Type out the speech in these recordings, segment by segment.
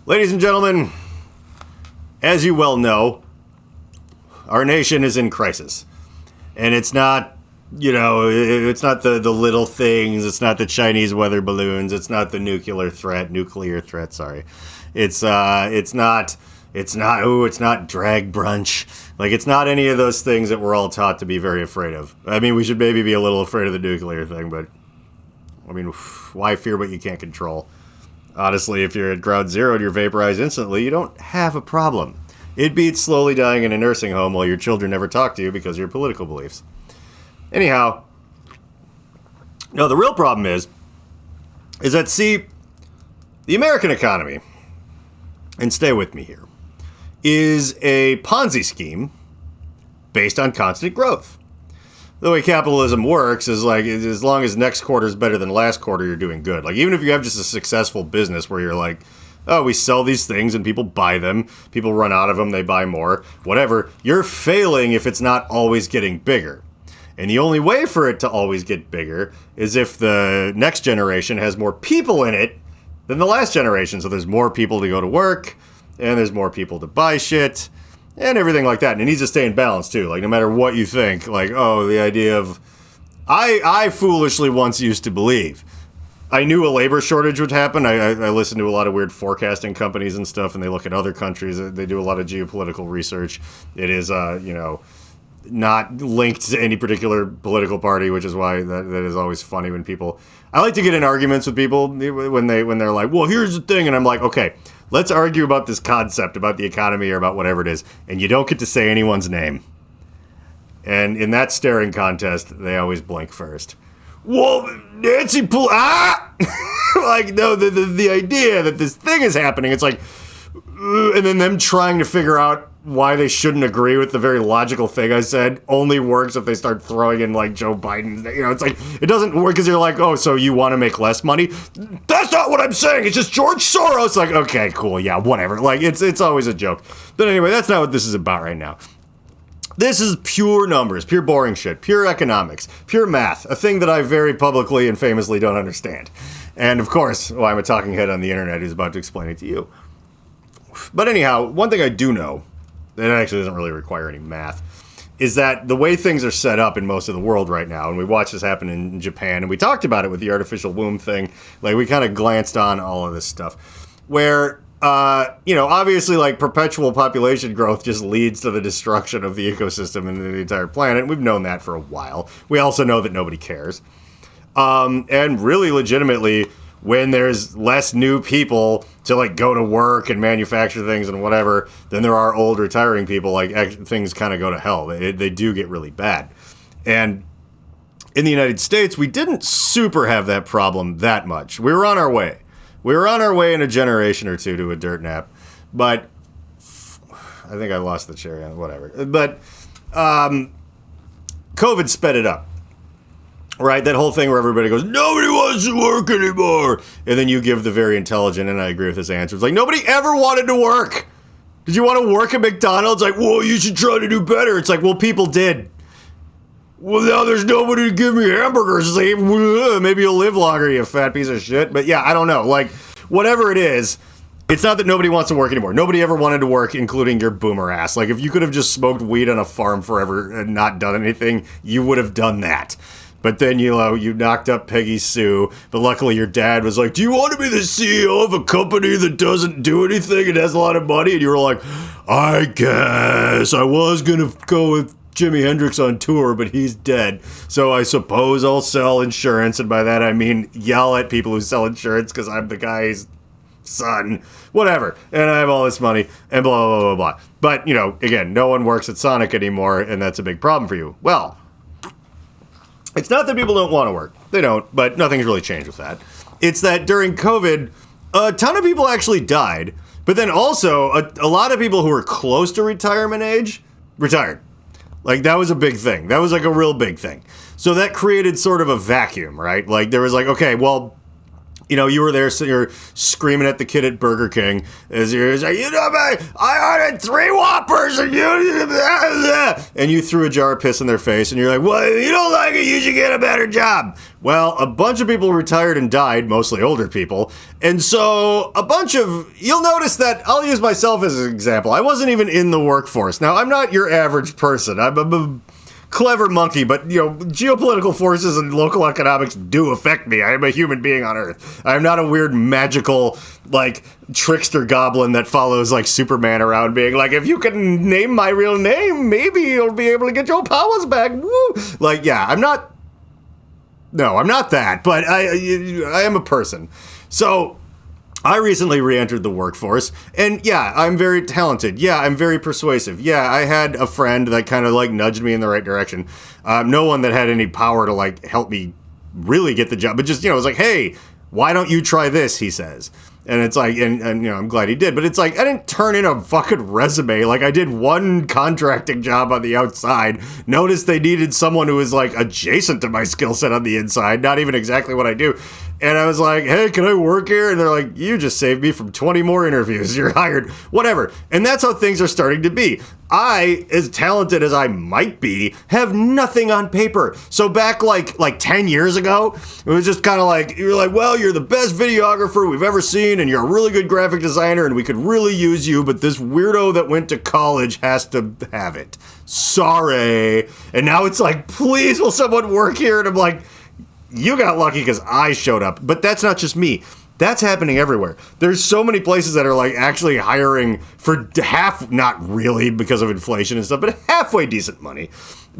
Ladies and gentlemen, as you well know, our nation is in crisis. And it's not, it's not the little things. It's not the Chinese weather balloons. It's not the nuclear threat, sorry. It's not drag brunch. Like, it's not any of those things that we're all taught to be very afraid of. I mean, we should maybe be a little afraid of the nuclear thing, but, I mean, why fear what you can't control? Honestly, if you're at ground zero and you're vaporized instantly, you don't have a problem. It beats slowly dying in a nursing home while your children never talk to you because of your political beliefs. Anyhow, no, the real problem is that, see, the American economy, and stay with me here, is a Ponzi scheme based on constant growth. The way capitalism works is like, as long as next quarter is better than last quarter, you're doing good. Like, even if you have just a successful business where you're like, oh, we sell these things and people buy them, people run out of them, they buy more, whatever, you're failing if it's not always getting bigger. And the only way for it to always get bigger is if the next generation has more people in it than the last generation. So there's more people to go to work, and there's more people to buy shit, and everything like that. And it needs to stay in balance, too. Like, no matter what you think, like, oh, the idea of... I foolishly once used to believe. I knew a labor shortage would happen. I listened to a lot of weird forecasting companies and stuff, and they look at other countries. They do a lot of geopolitical research. It is, not linked to any particular political party, which is why that is always funny when people... I like to get in arguments with people when they're like, well, here's the thing, and I'm like, okay, let's argue about this concept, about the economy, or about whatever it is, and you don't get to say anyone's name. And in that staring contest, they always blink first. Well, Nancy like, no, the idea that this thing is happening, it's like, and then them trying to figure out why they shouldn't agree with the very logical thing I said only works if they start throwing in, like, Joe Biden. It's like, it doesn't work because you're like, oh, so you want to make less money? That's not what I'm saying. It's just George Soros. Like, okay, cool. Yeah, whatever. Like, it's always a joke. But anyway, that's not what this is about right now. This is pure numbers, pure boring shit, pure economics, pure math, a thing that I very publicly and famously don't understand. And, of course, I'm a talking head on the internet who's about to explain it to you. But anyhow, one thing I do know, that actually doesn't really require any math, is that the way things are set up in most of the world right now, and we watched this happen in Japan, and we talked about it with the artificial womb thing, like, we kind of glanced on all of this stuff, where, obviously, like, perpetual population growth just leads to the destruction of the ecosystem and the entire planet. We've known that for a while. We also know that nobody cares. And really legitimately, when there's less new people to, like, go to work and manufacture things and whatever than there are old retiring people, like, things kind of go to hell. They do get really bad. And in the United States, we didn't super have that problem that much. We were on our way. We were on our way in a generation or two to a dirt nap. But I think I lost the cherry on whatever. But COVID sped it up. Right, that whole thing where everybody goes, nobody wants to work anymore. And then you give the very intelligent, and I agree with this answer, it's like, nobody ever wanted to work. Did you want to work at McDonald's? Like, well, you should try to do better. It's like, well, people did. Well, now there's nobody to give me hamburgers. It's like, maybe you'll live longer, you fat piece of shit. But yeah, I don't know. Like, whatever it is, it's not that nobody wants to work anymore. Nobody ever wanted to work, including your boomer ass. Like, if you could have just smoked weed on a farm forever and not done anything, you would have done that. But then, you knocked up Peggy Sue, but luckily your dad was like, do you want to be the CEO of a company that doesn't do anything and has a lot of money? And you were like, I guess. I was going to go with Jimi Hendrix on tour, but he's dead. So I suppose I'll sell insurance. And by that, I mean yell at people who sell insurance because I'm the guy's son. Whatever. And I have all this money and blah, blah, blah, blah, blah. But, again, no one works at Sonic anymore, and that's a big problem for you. Well, it's not that people don't want to work. They don't, but nothing's really changed with that. It's that during COVID, a ton of people actually died, but then also a lot of people who were close to retirement age retired. Like, that was a big thing. That was like a real big thing. So that created sort of a vacuum, right? Like, there was like, okay, well, You were there, so you're screaming at the kid at Burger King as you're like, I ordered 3 Whoppers and you threw a jar of piss in their face and you're like, well, if you don't like it, you should get a better job. Well, a bunch of people retired and died, mostly older people. And so you'll notice that I'll use myself as an example. I wasn't even in the workforce. Now, I'm not your average person. I'm a clever monkey, but geopolitical forces and local economics do affect me. I am a human being on Earth. I am not a weird magical trickster goblin that follows Superman around being like, if you can name my real name, maybe you'll be able to get your powers back. Woo! I'm not that, but I am a person. So I recently re-entered the workforce, and I'm very talented. I'm very persuasive. I had a friend that kind of nudged me in the right direction. No one that had any power to help me really get the job, but just, it was like, hey, why don't you try this, he says. And it's like, and I'm glad he did, but it's like, I didn't turn in a fucking resume. I did one contracting job on the outside. Noticed they needed someone who was adjacent to my skill set on the inside, not even exactly what I do. And I was like, hey, can I work here? And they're like, you just saved me from 20 more interviews. You're hired. Whatever. And that's how things are starting to be. I, as talented as I might be, have nothing on paper. So back like 10 years ago, it was just kind of you're like, well, you're the best videographer we've ever seen, and you're a really good graphic designer, and we could really use you, but this weirdo that went to college has to have it. Sorry. And now it's like, please, will someone work here? And I'm like, you got lucky because I showed up. But that's not just me. That's happening everywhere. There's so many places that are actually hiring for half, not really because of inflation and stuff, but halfway decent money.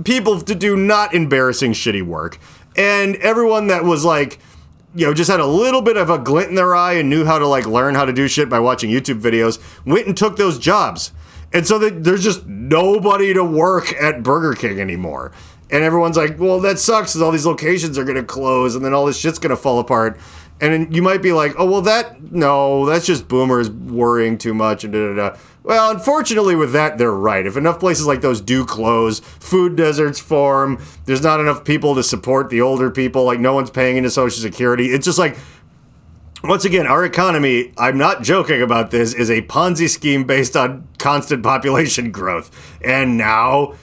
People to do not embarrassing shitty work. And everyone that was just had a little bit of a glint in their eye and knew how to learn how to do shit by watching YouTube videos went and took those jobs. And so there's just nobody to work at Burger King anymore. And everyone's like, well, that sucks because all these locations are going to close and then all this shit's going to fall apart. And then you might be like, oh, well, that's just boomers worrying too much and da-da-da. Well, unfortunately with that, they're right. If enough places like those do close, food deserts form, there's not enough people to support the older people, no one's paying into Social Security. It's just once again, our economy, I'm not joking about this, is a Ponzi scheme based on constant population growth. And now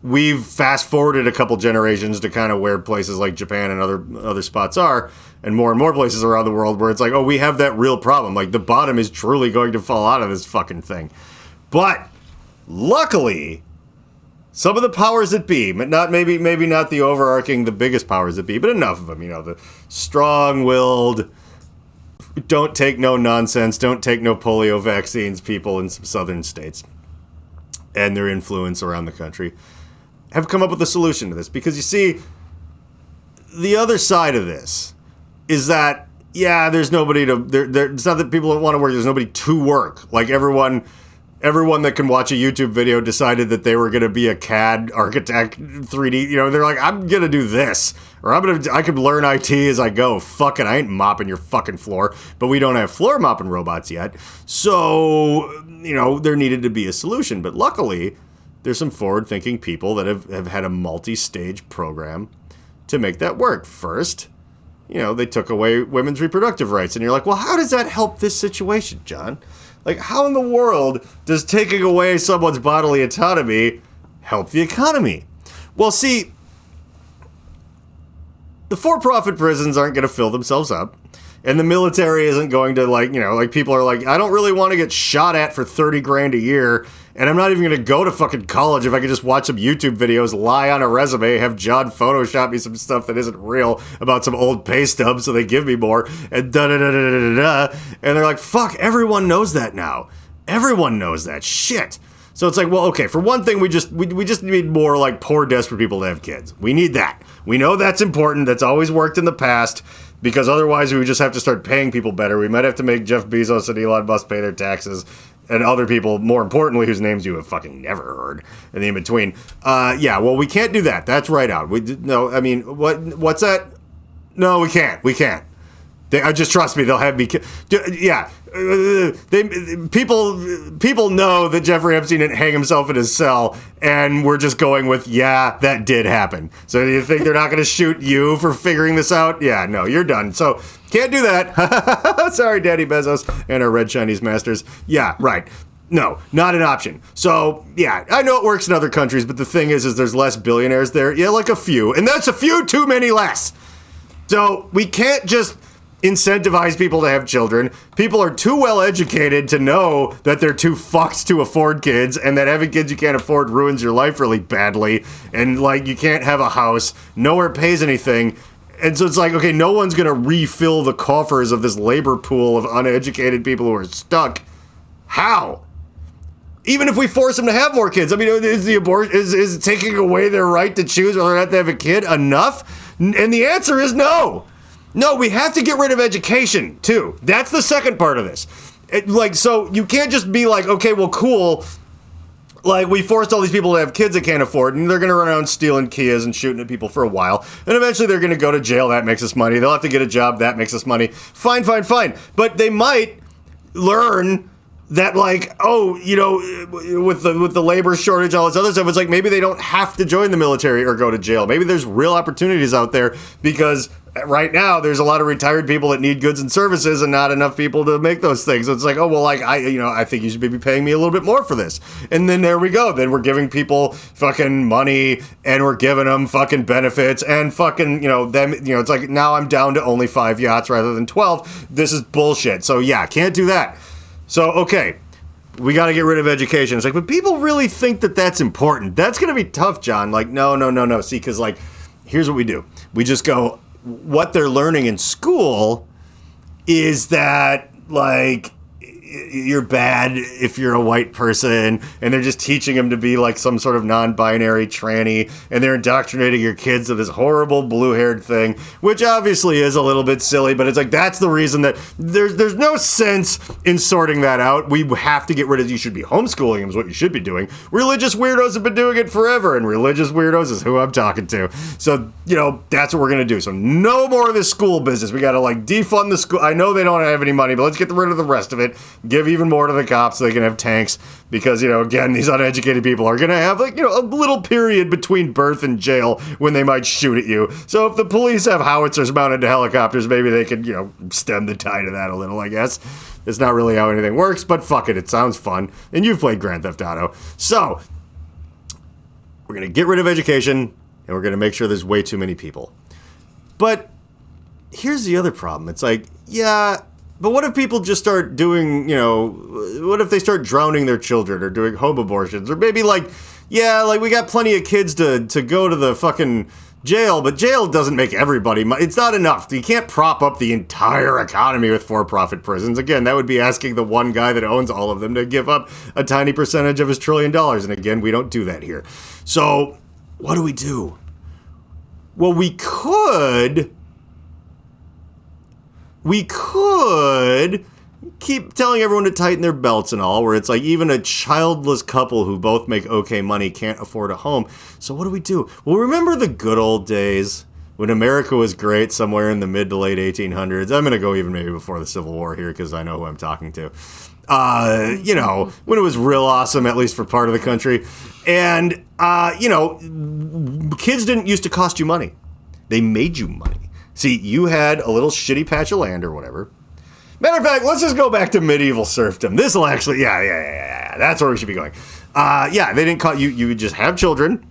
we've fast forwarded a couple generations to kind of where places like Japan and other spots are, and more places around the world where it's like, oh, we have that real problem. The bottom is truly going to fall out of this fucking thing. But luckily, some of the powers that be, but maybe not the overarching, the biggest powers that be, but enough of them, the strong-willed, don't take no nonsense, don't take no polio vaccines people in some southern states and their influence around the country have come up with a solution to this. Because you see, the other side of this is that, there's nobody to, it's not that people don't want to work, there's nobody to work. Everyone that can watch a YouTube video decided that they were going to be a CAD architect, 3D, they're like, I'm going to do this. Or I could learn IT as I go. Fuck it, I ain't mopping your fucking floor. But we don't have floor mopping robots yet. So, there needed to be a solution. But luckily, there's some forward-thinking people that have had a multi-stage program to make that work. First, they took away women's reproductive rights. And you're like, well, how does that help this situation, John? How in the world does taking away someone's bodily autonomy help the economy? Well, see, the for-profit prisons aren't going to fill themselves up. And the military isn't going to, people are like, I don't really want to get shot at for $30,000 a year. And I'm not even going to go to fucking college if I could just watch some YouTube videos, lie on a resume, have John Photoshop me some stuff that isn't real about some old pay stubs so they give me more, and da-da-da-da-da-da. And they're like, fuck, everyone knows that now. Everyone knows that shit. So it's like, well, okay, for one thing, we just need more poor, desperate people to have kids. We need that. We know that's important. That's always worked in the past. Because otherwise we would just have to start paying people better. We might have to make Jeff Bezos and Elon Musk pay their taxes, and other people, more importantly, whose names you have fucking never heard, and the in-between. Well, we can't do that. That's right out. What's that? No, we can't. Just trust me, they'll have me. Yeah, people know that Jeffrey Epstein didn't hang himself in his cell, and we're just going with, yeah, that did happen. So do you think they're not going to shoot you for figuring this out? Yeah, no, you're done. So can't do that. Sorry, Daddy Bezos and our red Chinese masters. Yeah, right. No, not an option. So, yeah, I know it works in other countries, but the thing is there's less billionaires there. Yeah, like a few. And that's a few too many less. So we can't just incentivize people to have children. People are too well educated to know that they're too fucked to afford kids, and that having kids you can't afford ruins your life really badly, and like you can't have a house, nowhere pays anything. And so it's like, okay, no one's gonna refill the coffers of this labor pool of uneducated people who are stuck. How? Even if we force them to have more kids, I mean, is taking away their right to choose whether or not to have a kid enough? And the answer is no. No, we have to get rid of education, too. That's the second part of this. So you can't just be like, okay, well, cool. Like, we forced all these people to have kids they can't afford, and they're going to run around stealing Kias and shooting at people for a while. And eventually they're going to go to jail. That makes us money. They'll have to get a job. That makes us money. Fine. But they might learn that, like, oh, you know, with the labor shortage, all this other stuff, it's like maybe they don't have to join the military or go to jail. Maybe there's real opportunities out there because right now there's a lot of retired people that need goods and services and not enough people to make those things. So it's like, oh, well, like, I think you should be paying me a little bit more for this. And then there we go. Then we're giving people fucking money and we're giving them fucking benefits and fucking, it's like now I'm down to only 5 yachts rather than 12. This is bullshit. So yeah, can't do that. So, okay, we got to get rid of education. It's like, but people really think that that's important. That's going to be tough, John. Like, no. See, because, like, here's what we do. We just go, what they're learning in school is that, like, you're bad if you're a white person, and they're just teaching them to be like some sort of non-binary tranny, and they're indoctrinating your kids to this horrible blue-haired thing, which obviously is a little bit silly, but it's like that's the reason that there's no sense in sorting that out. We have to get rid of, you should be homeschooling them is what you should be doing. Religious weirdos have been doing it forever, and religious weirdos is who I'm talking to. So, that's what we're gonna do. So no more of this school business. We gotta like defund the school. I know they don't have any money, but let's get rid of the rest of it. Give even more to the cops so they can have tanks because, again, these uneducated people are going to have, like, a little period between birth and jail when they might shoot at you. So if the police have howitzers mounted to helicopters, maybe they could, stem the tide of that a little, I guess. It's not really how anything works, but fuck it. It sounds fun. And you've played Grand Theft Auto. So we're going to get rid of education and we're going to make sure there's way too many people. But here's the other problem. It's like, yeah, but what if people just start doing, what if they start drowning their children or doing home abortions? Or maybe like, yeah, like we got plenty of kids to go to the fucking jail, but jail doesn't make everybody money. It's not enough. You can't prop up the entire economy with for-profit prisons. Again, that would be asking the one guy that owns all of them to give up a tiny percentage of his $1 trillion. And again, we don't do that here. So what do we do? Well, we could keep telling everyone to tighten their belts and all, where it's like even a childless couple who both make okay money can't afford a home. So what do we do? Well, remember the good old days when America was great somewhere in the mid to late 1800s? I'm going to go even maybe before the Civil War here because I know who I'm talking to. When it was real awesome, at least for part of the country. And, kids didn't used to cost you money. They made you money. See, you had a little shitty patch of land or whatever. Matter of fact, let's just go back to medieval serfdom. This will actually, yeah. That's where we should be going. They didn't call you. You would just have children,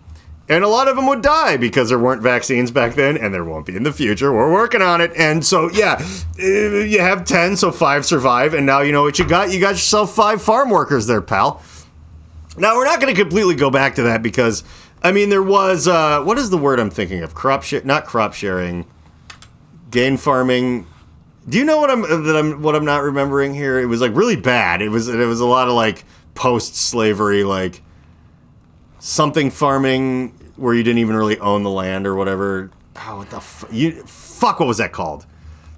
and a lot of them would die because there weren't vaccines back then, and there won't be in the future. We're working on it. And so, you have 10, so 5 survive, and now you know what you got. You got yourself 5 farm workers there, pal. Now, we're not going to completely go back to that because, I mean, there was, what is the word I'm thinking of? Not crop sharing. Gain farming. Do you know what I'm not remembering here? It was like really bad. It was a lot of like post-slavery, like something farming where you didn't even really own the land or whatever. Oh, what the fuck? What was that called?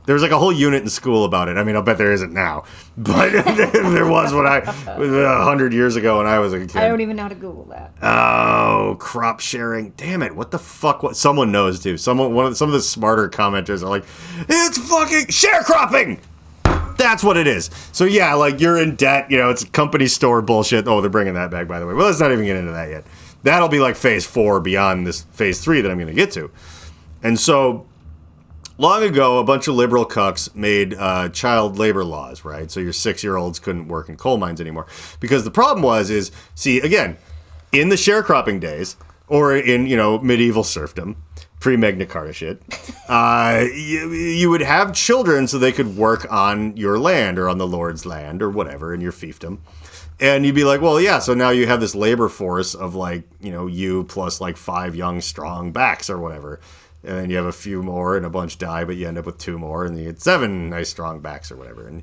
There's like a whole unit in school about it. I mean, I'll bet there isn't now, but there was 100 years ago when I was a kid. I don't even know how to Google that. Oh, crop sharing. Damn it. What the fuck? What? Someone knows, too. Some of the smarter commenters are like, it's fucking sharecropping. That's what it is. So yeah, like you're in debt, it's company store bullshit. Oh, they're bringing that back, by the way. Well, let's not even get into that yet. That'll be like phase 4 beyond this phase 3 that I'm going to get to. And so long ago, a bunch of liberal cucks made child labor laws, right? So your 6-year-olds couldn't work in coal mines anymore. Because the problem see, again, in the sharecropping days, or in, medieval serfdom, pre-Magna Carta shit, you would have children so they could work on your land or on the Lord's land or whatever in your fiefdom. And you'd be like, well, yeah, so now you have this labor force of like, you plus like 5 young, strong backs or whatever. And then you have a few more and a bunch die, but you end up with 2 more and you get 7 nice, strong backs or whatever. And,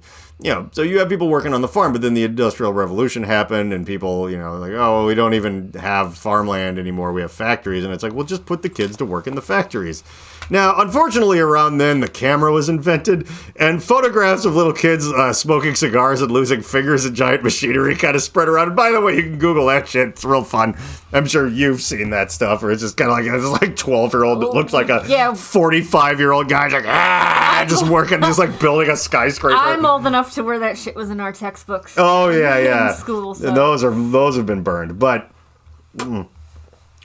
so you have people working on the farm, but then the Industrial Revolution happened and people, like, oh, we don't even have farmland anymore. We have factories. And it's like, well, just put the kids to work in the factories. Now, unfortunately, around then, the camera was invented, and photographs of little kids smoking cigars and losing fingers in giant machinery kind of spread around. And by the way, you can Google that shit. It's real fun. I'm sure you've seen that stuff, where it's just kind of like, it's like 12-year-old that looks like a 45-year-old guy, just working, just like building a skyscraper. I'm old enough to where that shit was in our textbooks. Oh, yeah. In school, so. And those have been burned, but...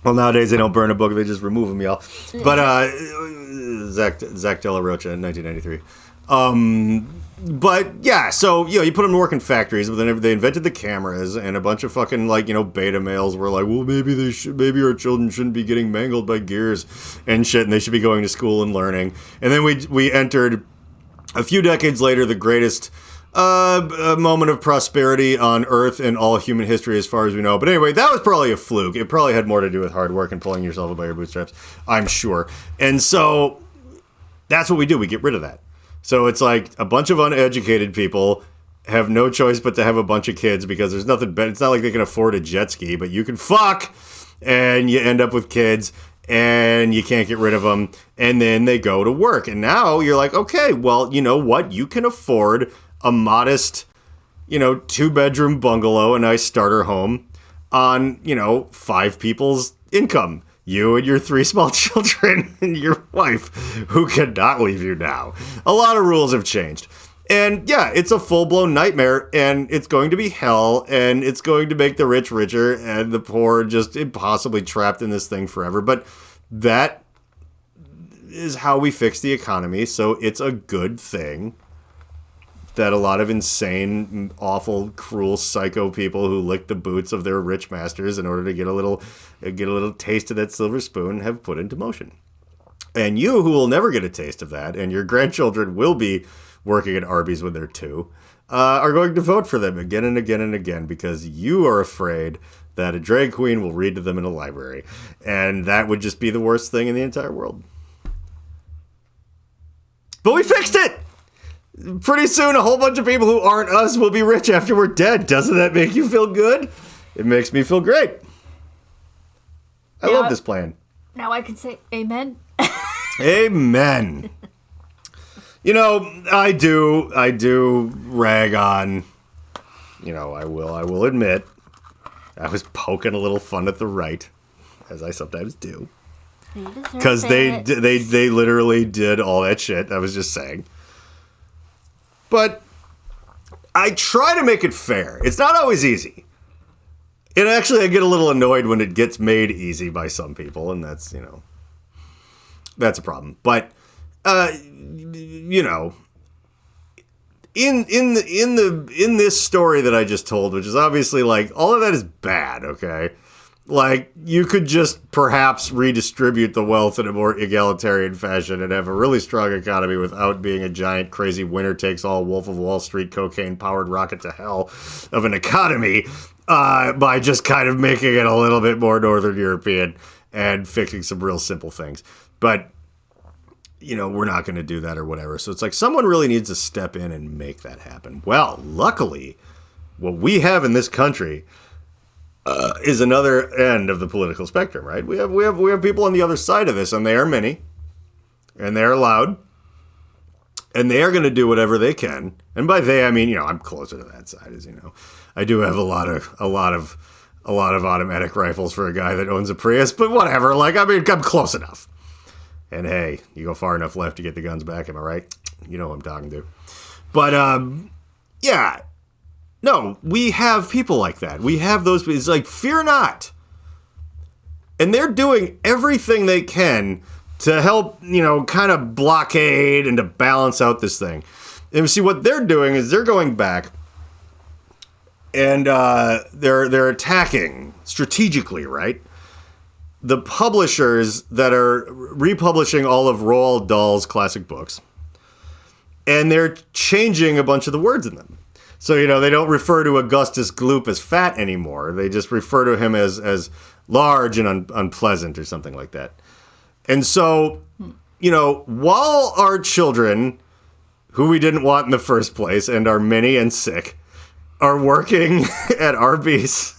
Well, nowadays they don't burn a book; they just remove them, y'all. But Zach De La Rocha in 1993. But yeah, so you put them to work in factories, but then they invented the cameras, and a bunch of fucking beta males were like, well, maybe our children shouldn't be getting mangled by gears and shit, and they should be going to school and learning. And then we entered a few decades later the greatest a moment of prosperity on Earth in all human history as far as we know. But anyway, that was probably a fluke. It probably had more to do with hard work and pulling yourself up by your bootstraps, I'm sure. And so that's what we do. We get rid of that. So it's like a bunch of uneducated people have no choice but to have a bunch of kids because there's nothing better. It's not like they can afford a jet ski, but you can fuck and you end up with kids and you can't get rid of them. And then they go to work. And now you're like, okay, well, you know what? You can afford a modest, 2-bedroom bungalow, a nice starter home on, 5 people's income. You and your 3 small children and your wife, who cannot leave you now. A lot of rules have changed. And yeah, it's a full-blown nightmare, and it's going to be hell, and it's going to make the rich richer, and the poor just impossibly trapped in this thing forever. But that is how we fix the economy, so it's a good thing that a lot of insane, awful, cruel, psycho people who lick the boots of their rich masters in order to get a little taste of that silver spoon have put into motion. And you, who will never get a taste of that, and your grandchildren will be working at Arby's when they're 2, are going to vote for them again and again and again because you are afraid that a drag queen will read to them in a library. And that would just be the worst thing in the entire world. But we fixed it! Pretty soon, a whole bunch of people who aren't us will be rich after we're dead. Doesn't that make you feel good? It makes me feel great. I love this plan. Now I can say amen. Amen. I do rag on, I will admit, I was poking a little fun at the right, as I sometimes do. Because they literally did all that shit. I was just saying. But I try to make it fair. It's not always easy. And actually, I get a little annoyed when it gets made easy by some people, and that's, that's a problem. But, in this story that I just told, which is obviously like all of that is bad, okay? Like, you could just perhaps redistribute the wealth in a more egalitarian fashion and have a really strong economy without being a giant, crazy, winner-takes-all, Wolf of Wall Street, cocaine-powered rocket to hell of an economy by just kind of making it a little bit more Northern European and fixing some real simple things. But, we're not going to do that or whatever. So it's like someone really needs to step in and make that happen. Well, luckily, what we have in this country is another end of the political spectrum, right? We have people on the other side of this, and they are many, and they are loud, And they are going to do whatever they can. And by they, I mean, I'm closer to that side, as you know. I do have a lot of automatic rifles for a guy that owns a Prius, but whatever. I'm close enough. And hey, you go far enough left to get the guns back, am I right? You know who I'm talking to. But, yeah. No, we have people like that. We have those. It's like, fear not. And they're doing everything they can to help, kind of blockade and to balance out this thing. And see, what they're doing is they're going back and they're attacking strategically, right? The publishers that are republishing all of Roald Dahl's classic books. And they're changing a bunch of the words in them. So, they don't refer to Augustus Gloop as fat anymore. They just refer to him as large and unpleasant or something like that. And so, while our children, who we didn't want in the first place and are many and sick, are working at Arby's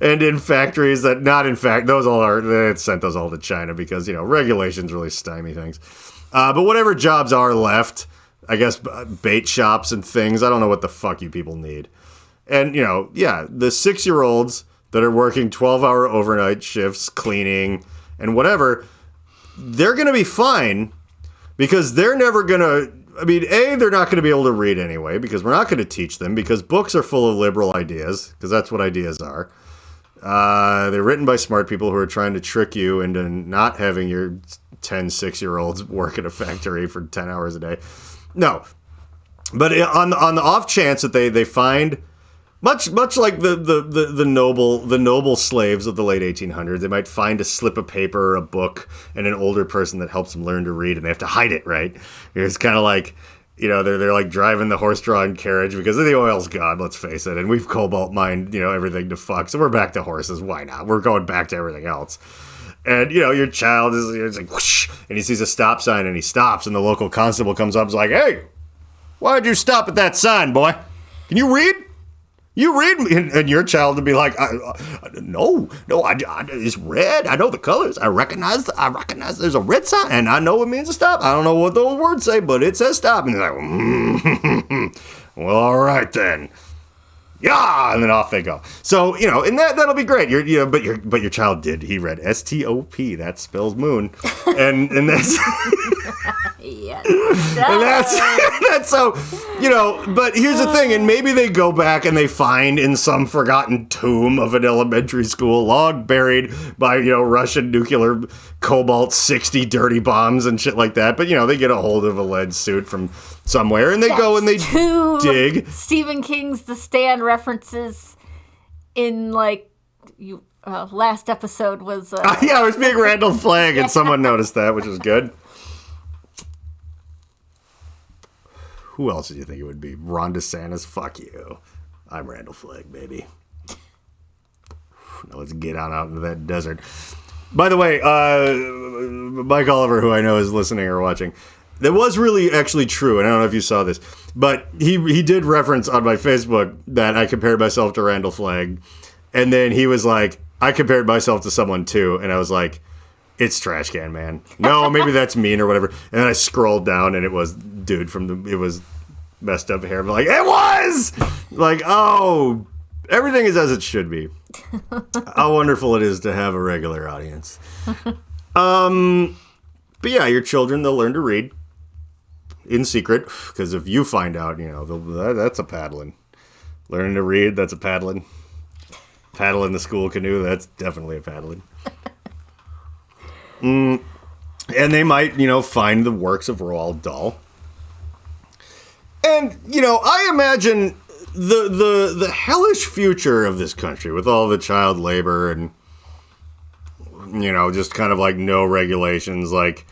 and in factories that, not in fact, they sent those all to China because, regulations really stymie things. But whatever jobs are left, I guess bait shops and things, I don't know what the fuck you people need. And, the 6-year-olds that are working 12-hour overnight shifts, cleaning, and whatever, they're going to be fine because they're never going to, they're not going to be able to read anyway because we're not going to teach them because books are full of liberal ideas because that's what ideas are. They're written by smart people who are trying to trick you into not having your 10 6-year-olds work at a factory for 10 hours a day. No. But on the off chance that they find, much like the noble slaves of the late 1800s, they might find a slip of paper or a book and an older person that helps them learn to read, and they have to hide it, right? It's kind of like, they're like driving the horse-drawn carriage because the oil's gone, let's face it, and we've cobalt mined, everything to fuck, so we're back to horses. Why not? We're going back to everything else. And, your child is like, whoosh, and he sees a stop sign and he stops, and the local constable comes up and is like, hey, why'd you stop at that sign, boy? Can you read? You read? And your child would be like, no, it's red. I know the colors. I recognize there's a red sign, and I know it means to stop. I don't know what those words say, but it says stop. And they're like, well, all right then. Yeah, and then off they go. So, and that'll be great. But your child did. He read STOP. That spells moon, and that's yes. and that's so. But here's the thing, and maybe they go back and they find in some forgotten tomb of an elementary school log buried by Russian nuclear cobalt 60 dirty bombs and shit like that. But they get a hold of a lead suit from somewhere, and they go and they dig. Stephen King's The Stand references in last episode was I was being Randall Flagg, and someone noticed that, which was good. Who else did you think it would be? Ron DeSantis? Fuck you. I'm Randall Flagg, baby. Now let's get on out into that desert. By the way, Mike Oliver, who I know is listening or watching, that was really actually true, and I don't know if you saw this, but he did reference on my Facebook that I compared myself to Randall Flagg, and then he was like, I compared myself to someone too, and I was like, it's Trash Can Man. No, maybe that's mean or whatever. And then I scrolled down, and it was dude it was messed up hair. But like, it was! Like, oh, everything is as it should be. How wonderful it is to have a regular audience. But yeah, your children, they'll learn to read in secret, because if you find out, that's a paddling. Learning to read, that's a paddling. Paddling the school canoe, that's definitely a paddling. And they might, find the works of Roald Dahl. And, I imagine the hellish future of this country with all the child labor and, just kind of like no regulations, like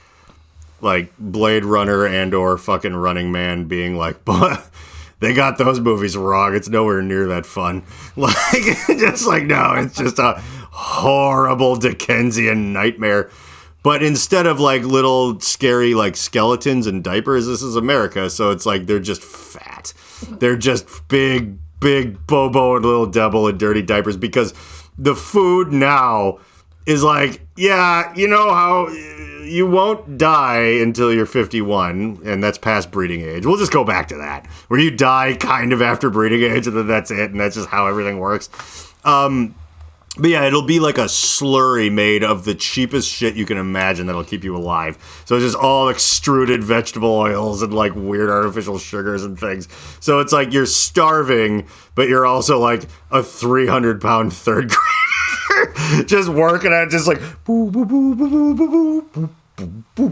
Blade Runner and or fucking Running Man being like, they got those movies wrong. It's nowhere near that fun. No, it's just a horrible Dickensian nightmare. But instead of little scary skeletons and diapers, this is America, so it's they're just fat. They're just big Bobo and Little Devil and dirty diapers because the food now is like, yeah, you know how you won't die until you're 51, and that's past breeding age. We'll just go back to that, where you die kind of after breeding age, and then that's it, and that's just how everything works. But yeah, it'll be like a slurry made of the cheapest shit you can imagine that'll keep you alive. So it's just all extruded vegetable oils and like weird artificial sugars and things. So it's like you're starving, but you're also like a 300-pound third grader just working at it, just like boo boo boo boo boo boo boo.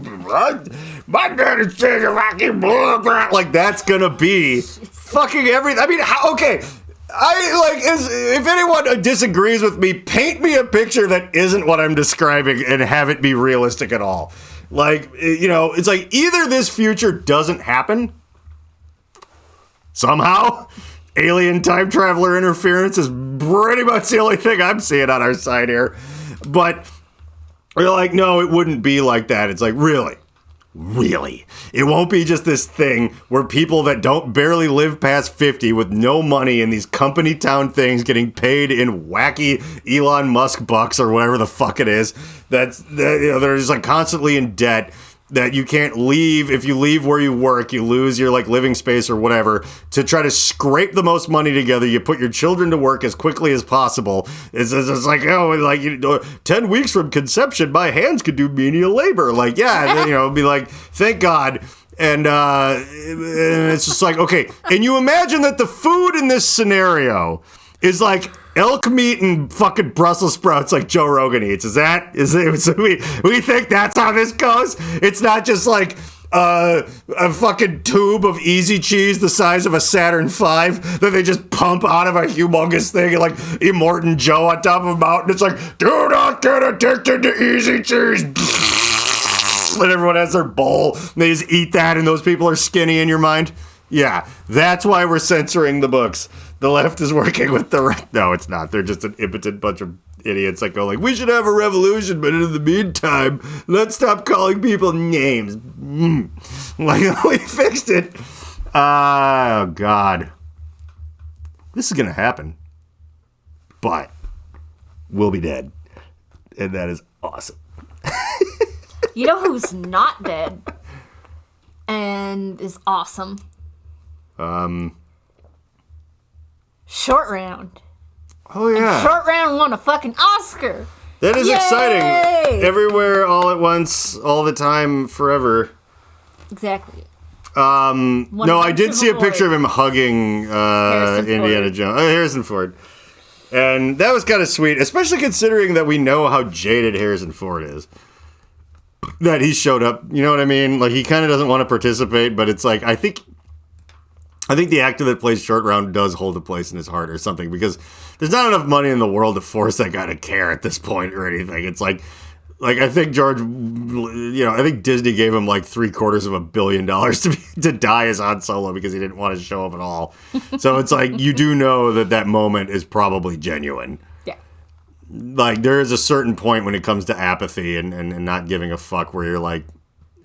My daddy says if I can blah, blah. Like that's gonna be fucking everything. I mean, okay. If anyone disagrees with me, paint me a picture that isn't what I'm describing and have it be realistic at all. Like, you know, it's like either this future doesn't happen somehow. Alien time traveler interference is pretty much the only thing I'm seeing on our side here. But you're like, no, it wouldn't be like that. It's like, really? It won't be just this thing where people that don't barely live past 50 with no money in these company town things getting paid in wacky Elon Musk bucks or whatever the fuck it is. They're just like constantly in debt. That you can't leave. If you leave where you work, you lose your like living space or whatever. To try to scrape the most money together, you put your children to work as quickly as possible. It's like, oh, like 10 weeks from conception, my hands could do menial labor. Like, yeah, you know, it'd be like, thank God. And it's just like, okay. And you imagine that the food in this scenario is like elk meat and fucking Brussels sprouts like Joe Rogan eats. Is it? So we think that's how this goes? It's not just like a fucking tube of easy cheese the size of a Saturn V that they just pump out of a humongous thing and like Immortan Joe on top of a mountain. It's like, do not get addicted to easy cheese. And everyone has their bowl. And they just eat that and those people are skinny in your mind. Yeah, that's why we're censoring the books. The left is working with the right. No, it's not. They're just an impotent bunch of idiots that go like, we should have a revolution, but in the meantime, let's stop calling people names. Like, we fixed it. Oh, God. This is going to happen. But we'll be dead. And that is awesome. You know who's not dead and is awesome? Short Round. Oh, yeah. And Short Round won a fucking Oscar. That is Yay! exciting. Everywhere, all at once, all the time, forever. Exactly. No, I did see a picture of him hugging Indiana Jones. Harrison Ford. And that was kind of sweet, especially considering that we know how jaded Harrison Ford is. That he showed up, you know what I mean? Like, he kind of doesn't want to participate, but it's like, I think the actor that plays Short Round does hold a place in his heart or something, because there's not enough money in the world to force that guy to care at this point or anything. It's like I think I think Disney gave him like $750 million to die as Han Solo because he didn't want to show up at all. So it's like, you do know that moment is probably genuine. Yeah. Like, there is a certain point when it comes to apathy and not giving a fuck where you're like,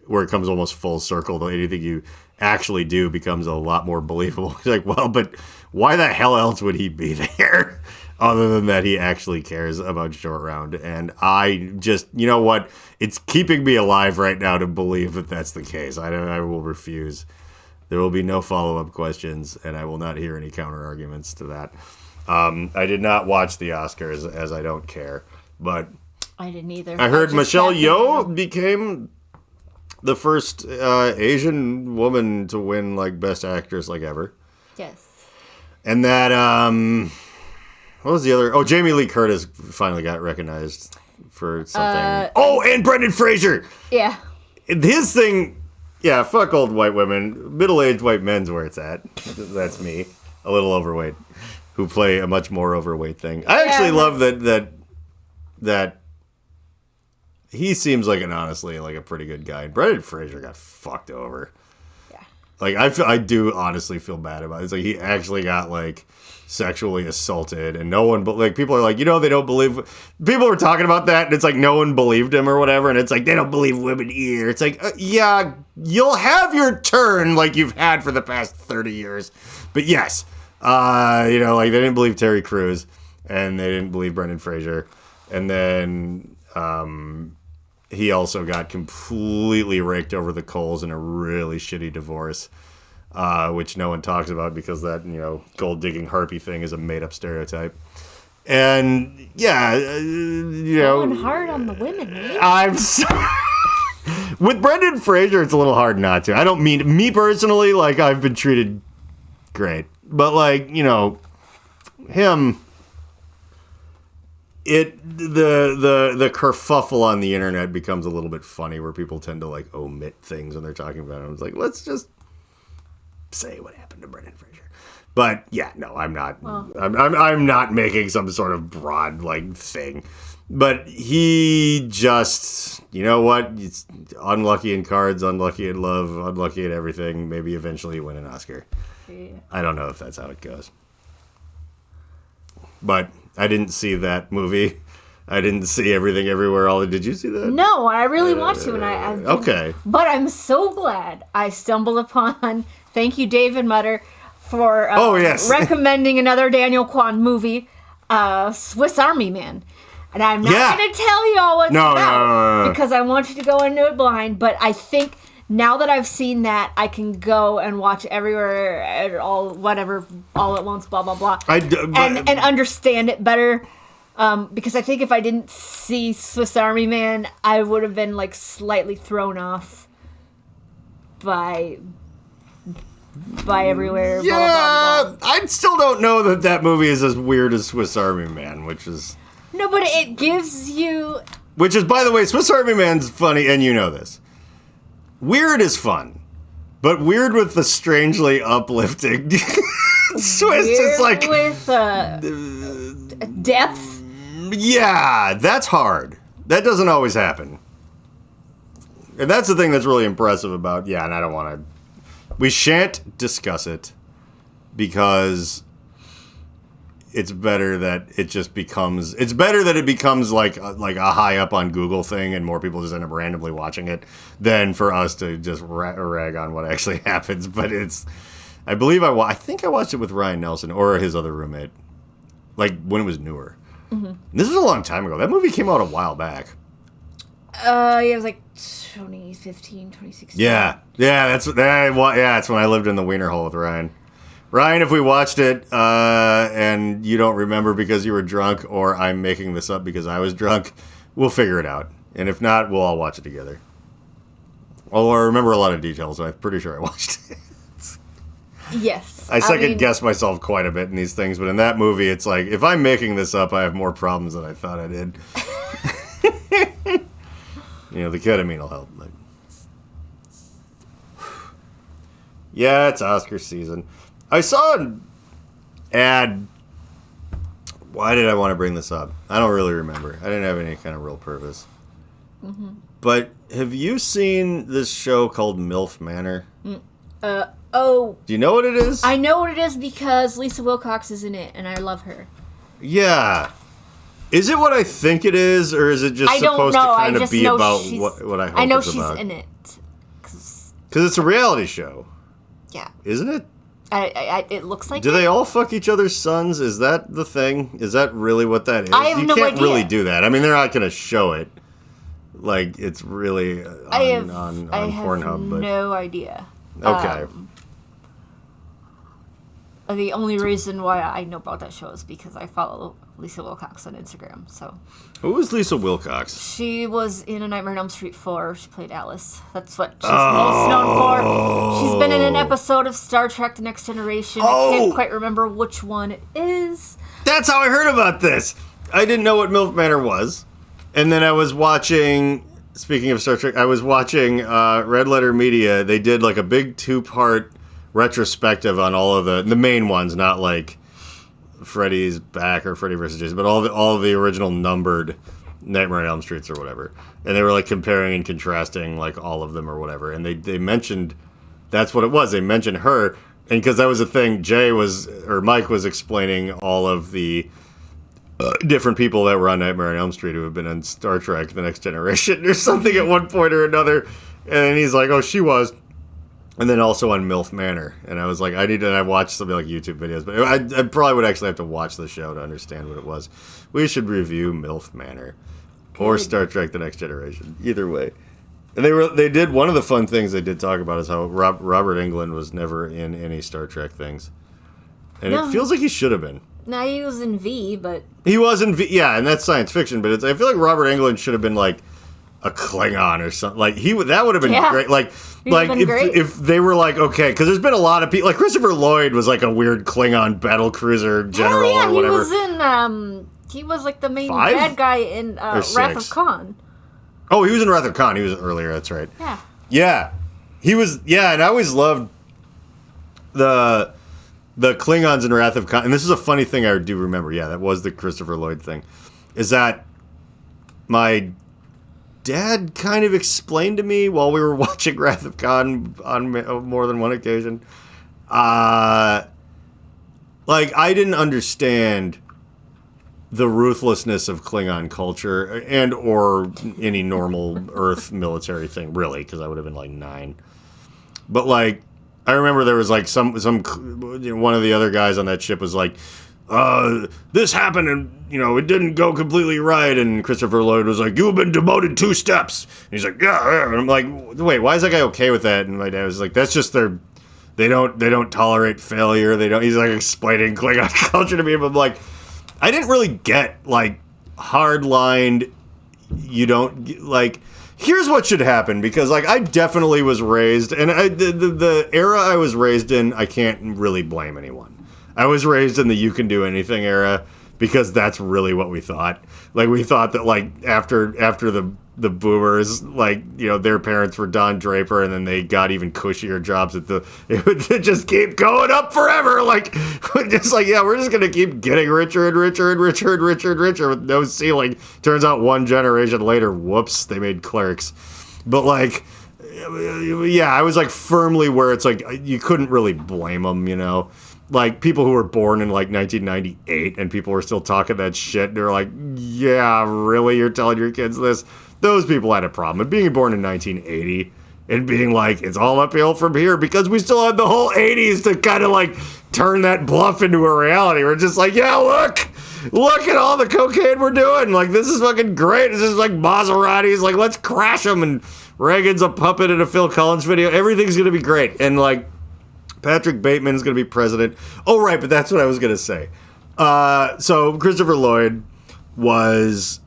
where it comes almost full circle to anything you actually do becomes a lot more believable. It's like, well, but why the hell else would he be there? Other than that, he actually cares about Short Round. And I just, you know what? It's keeping me alive right now to believe that that's the case. I will refuse. There will be no follow-up questions, and I will not hear any counter-arguments to that. I did not watch the Oscars, as I don't care. But I didn't either. I heard Michelle Yeoh became the first Asian woman to win, like, Best Actress, like, ever. Yes. And that, what was the other? Oh, Jamie Lee Curtis finally got recognized for something. And Brendan Fraser! Yeah. His thing, yeah, fuck old white women. Middle-aged white men's where it's at. That's me. A little overweight. Who play a much more overweight thing. I actually love that he seems like honestly like a pretty good guy. Brendan Fraser got fucked over. Yeah. Like, I do honestly feel bad about it. It's like he actually got like sexually assaulted, and no one, but like people are like, you know, they don't believe. People were talking about that, and it's like no one believed him or whatever, and it's like they don't believe women either. It's like, yeah, you'll have your turn like you've had for the past 30 years, but yes, you know, like they didn't believe Terry Crews, and they didn't believe Brendan Fraser, and then he also got completely raked over the coals in a really shitty divorce, which no one talks about because that, gold digging harpy thing is a made up stereotype. And yeah, Going hard on the women, eh? I'm sorry. With Brendan Fraser, it's a little hard not to. I don't mean me personally, like I've been treated great, but like him. The kerfuffle on the internet becomes a little bit funny, where people tend to like omit things when they're talking about it. It's like, let's just say what happened to Brendan Fraser. But yeah, no, I'm not. Well, I'm not making some sort of broad like thing. But he just, you know what? It's unlucky in cards, unlucky in love, unlucky in everything. Maybe eventually win an Oscar. Yeah. I don't know if that's how it goes. But I didn't see that movie. I didn't see Everything Everywhere. Did you see that? No, I really want to. And okay. But I'm so glad I stumbled upon, thank you, David Mutter, for recommending another Daniel Kwan movie, Swiss Army Man. And I'm not going to tell y'all what it's about because I want you to go into it blind. But I think now that I've seen that, I can go and watch Everywhere, all at once, blah, blah, blah. And understand it better. Because I think if I didn't see Swiss Army Man, I would have been like slightly thrown off by Everywhere. Yeah, blah, blah, blah. I still don't know that movie is as weird as Swiss Army Man, which is... No, but it gives you... Which is, by the way, Swiss Army Man's funny, and you know this. Weird is fun, but weird with the strangely uplifting twist. It's like... with depth. Yeah, that's hard. That doesn't always happen. And that's the thing that's really impressive about... Yeah, and I don't want to... We shan't discuss it because it's better that it just becomes... It's better that it becomes like a high up on Google thing and more people just end up randomly watching it than for us to just rag on what actually happens. But it's... I believe I think I watched it with Ryan Nelson or his other roommate. Like, when it was newer. Mm-hmm. This was a long time ago. That movie came out a while back. It was like 2015, 2016. Yeah, that's when I lived in the Wiener Hole with Ryan. Ryan, if we watched it and you don't remember because you were drunk, or I'm making this up because I was drunk, we'll figure it out. And if not, we'll all watch it together. Although I remember a lot of details, so I'm pretty sure I watched it. Yes. I second-guess myself quite a bit in these things, but in that movie, it's like, if I'm making this up, I have more problems than I thought I did. The ketamine will help. But... Yeah, it's Oscar season. I saw an ad. Why did I want to bring this up? I don't really remember. I didn't have any kind of real purpose. Mm-hmm. But have you seen this show called MILF Manor? Oh. Do you know what it is? I know what it is because Lisa Wilcox is in it, and I love her. Yeah. Is it what I think it is, or is it just supposed to kind of be about what I hope it's about? I know she's in it. Because it's a reality show. Yeah. Isn't it? It looks like Do they all fuck each other's sons? Is that the thing? Is that really what that is? I have no idea. You can't really do that. I mean, they're not going to show it. Like, it's really on Pornhub. I have no idea. Okay. The only reason why I know about that show is because I follow Lisa Wilcox on Instagram. So, who is Lisa Wilcox? She was in A Nightmare on Elm Street 4. She played Alice. That's what she's most known for. She's been in an episode of Star Trek: The Next Generation. I can't quite remember which one it is. That's how I heard about this. I didn't know what MILF Manor was. And then I was watching, speaking of Star Trek, I was watching Red Letter Media. They did like a big 2-part retrospective on all of the main ones, not like Freddy's Back or Freddy vs. Jason, but all of the original numbered Nightmare on Elm Streets or whatever. And they were like comparing and contrasting like all of them or whatever. And they mentioned, that's what it was. They mentioned her, and because that was a thing, Mike was explaining all of the different people that were on Nightmare on Elm Street who have been on Star Trek: The Next Generation or something at one point or another. And then he's like, oh, she was. And then also on MILF Manor. And I was like, I watched something like YouTube videos, but I probably would actually have to watch the show to understand what it was. We should review MILF Manor. or Star Trek: The Next Generation. Either way. And they did one of the fun things they did talk about is how Robert Englund was never in any Star Trek things, and it feels like he should have been. No, he was in V, but he was in V. Yeah, and that's science fiction. But I feel like Robert Englund should have been like a Klingon or something. Like that would have been great. Like if they were like, okay, because there's been a lot of people. Like Christopher Lloyd was like a weird Klingon battlecruiser general or whatever. He was in he was like the main bad guy in Wrath of Khan. Oh, he was in Wrath of Khan. He was earlier. That's right. Yeah. Yeah, he was. Yeah, and I always loved the Klingons in Wrath of Khan. And this is a funny thing I do remember. Yeah, that was the Christopher Lloyd thing. Is that my dad kind of explained to me while we were watching Wrath of Khan on more than one occasion. Like I didn't understand the ruthlessness of Klingon culture and or any normal Earth military thing, really, because I would have been like 9. But like, I remember there was like some one of the other guys on that ship was like, this happened and it didn't go completely right, and Christopher Lloyd was like, you've been demoted 2 steps. And he's like, yeah, and I'm like, wait, why is that guy okay with that? And my dad was like, that's just they don't tolerate failure. He's like explaining Klingon culture to me, but I'm like, I didn't really get, like, hard-lined, here's what should happen, because, like, I definitely was raised, and the era I was raised in, I can't really blame anyone. I was raised in the you can do anything era, because that's really what we thought. Like, we thought that, like, after the boomers, like, their parents were Don Draper, and then they got even cushier jobs it would just keep going up forever. Like, just like, yeah, we're just going to keep getting richer and richer and richer and richer and richer with no ceiling. Turns out one generation later, whoops, they made Clerks. But, like, yeah, I was, like, firmly where it's, like, you couldn't really blame them, Like, people who were born in, like, 1998 and people were still talking that shit. They're like, yeah, really? You're telling your kids this? Those people had a problem. And being born in 1980 and being like, it's all uphill from here because we still had the whole 80s to kind of, like, turn that bluff into a reality. We're just like, yeah, look at all the cocaine we're doing. Like, this is fucking great. This is like Maseratis. Like, let's crash them. And Reagan's a puppet in a Phil Collins video. Everything's going to be great. And, like, Patrick Bateman's going to be president. Oh, right, but that's what I was going to say. So Christopher Lloyd was,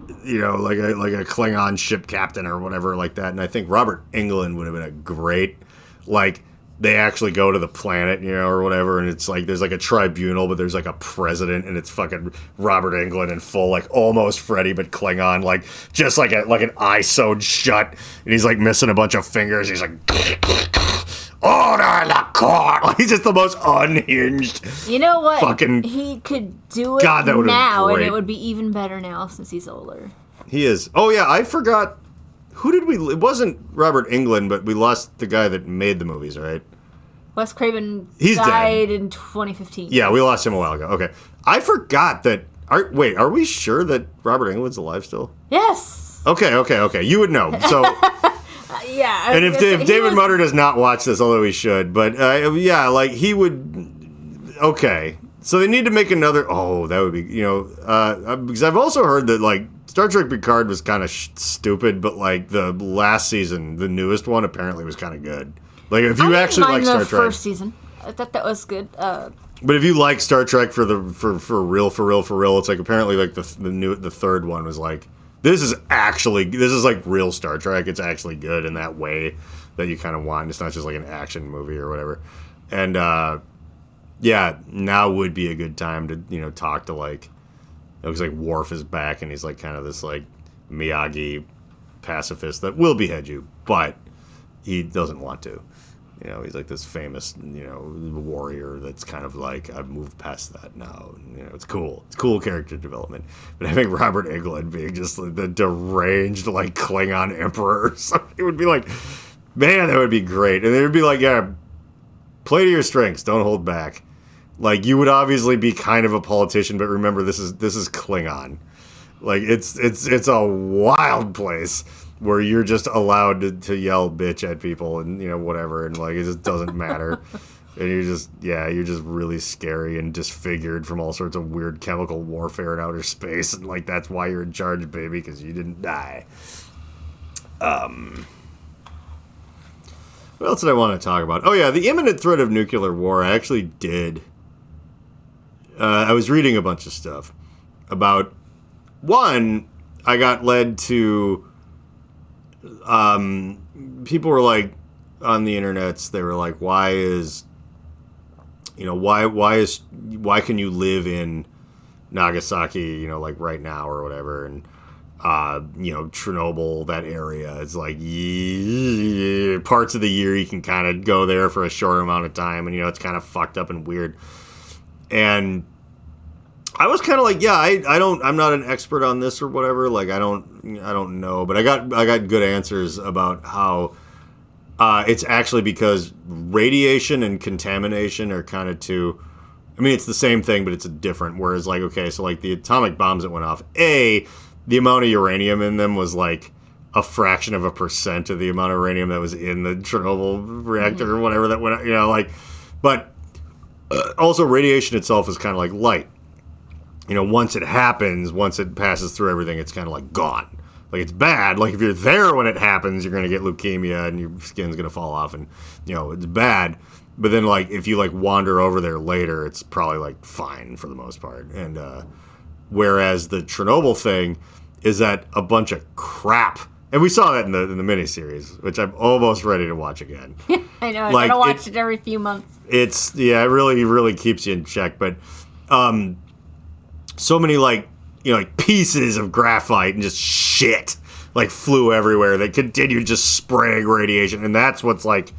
like a Klingon ship captain or whatever like that. And I think Robert Englund would have been a great, like, they actually go to the planet, or whatever, and it's like, there's like a tribunal, but there's like a president, and it's fucking Robert Englund in full, like, almost Freddy, but Klingon, like, just like an eye sewed shut, and he's like missing a bunch of fingers. He's like, order the court. Like, he's just the most unhinged. You know what? Fucking, he could do it now, and it would be even better now since he's older. He is. Oh yeah, I forgot. Who did we? It wasn't Robert Englund, but we lost the guy that made the movies, right? Wes Craven died in 2015. Yeah, we lost him a while ago. Okay, I forgot that. Are we sure that Robert Englund's alive still? Yes. Okay. You would know. So. Yeah. And if David Mutter does not watch this, although he should, but yeah, like, he would. Okay, so they need to make another. Oh, that would be, because I've also heard that, like, Star Trek Picard was kind of stupid, but, like, the last season, the newest one, apparently was kind of good. Like, if you actually like Star Trek, the first season, I thought that was good. But if you like Star Trek for real, it's like, apparently, like, the third one was like, this is like real Star Trek. It's actually good in that way that you kind of want. It's not just like an action movie or whatever. And yeah, now would be a good time to talk to, like, it looks like Worf is back and he's like kind of this like Miyagi pacifist that will behead you, but he doesn't want to. He's like this famous, warrior that's kind of like, I've moved past that now. It's cool. It's cool character development. But I think Robert Englund being just like the deranged, like, Klingon emperor or something, it would be like, man, that would be great. And they would be like, yeah, play to your strengths. Don't hold back. Like, you would obviously be kind of a politician, but remember, this is Klingon. Like, it's a wild place where you're just allowed to yell bitch at people and, whatever, and, like, it just doesn't matter. And you're just really scary and disfigured from all sorts of weird chemical warfare in outer space. And, like, that's why you're in charge, baby, because you didn't die. What else did I want to talk about? Oh, yeah, the imminent threat of nuclear war. I actually did. I was reading a bunch of stuff about... One, I got led to... people were like, on the internets, they were like, why can you live in Nagasaki, like right now or whatever, and Chernobyl, that area, it's like parts of the year you can kind of go there for a short amount of time, and it's kind of fucked up and weird. And I was kind of like, yeah, I'm not an expert on this or whatever, like I don't know, but I got good answers about how it's actually because radiation and contamination are kind of two... I mean, it's the same thing, but it's a different. Whereas, like, okay, so, like, the atomic bombs that went off, the amount of uranium in them was, like, a fraction of a % of the amount of uranium that was in the Chernobyl reactor or whatever that went, But also, radiation itself is kind of like light. Once it happens, once it passes through everything, it's kind of, like, gone. Like, it's bad. Like, if you're there when it happens, you're going to get leukemia and your skin's going to fall off and, it's bad. But then, like, if you, like, wander over there later, it's probably, like, fine for the most part. And, whereas the Chernobyl thing is that a bunch of crap. And we saw that in the miniseries, which I'm almost ready to watch again. I know. I'm going to watch it every few months. It really, really keeps you in check. But, so many, like, like pieces of graphite and just shit like flew everywhere. They continued just spraying radiation, and that's what's like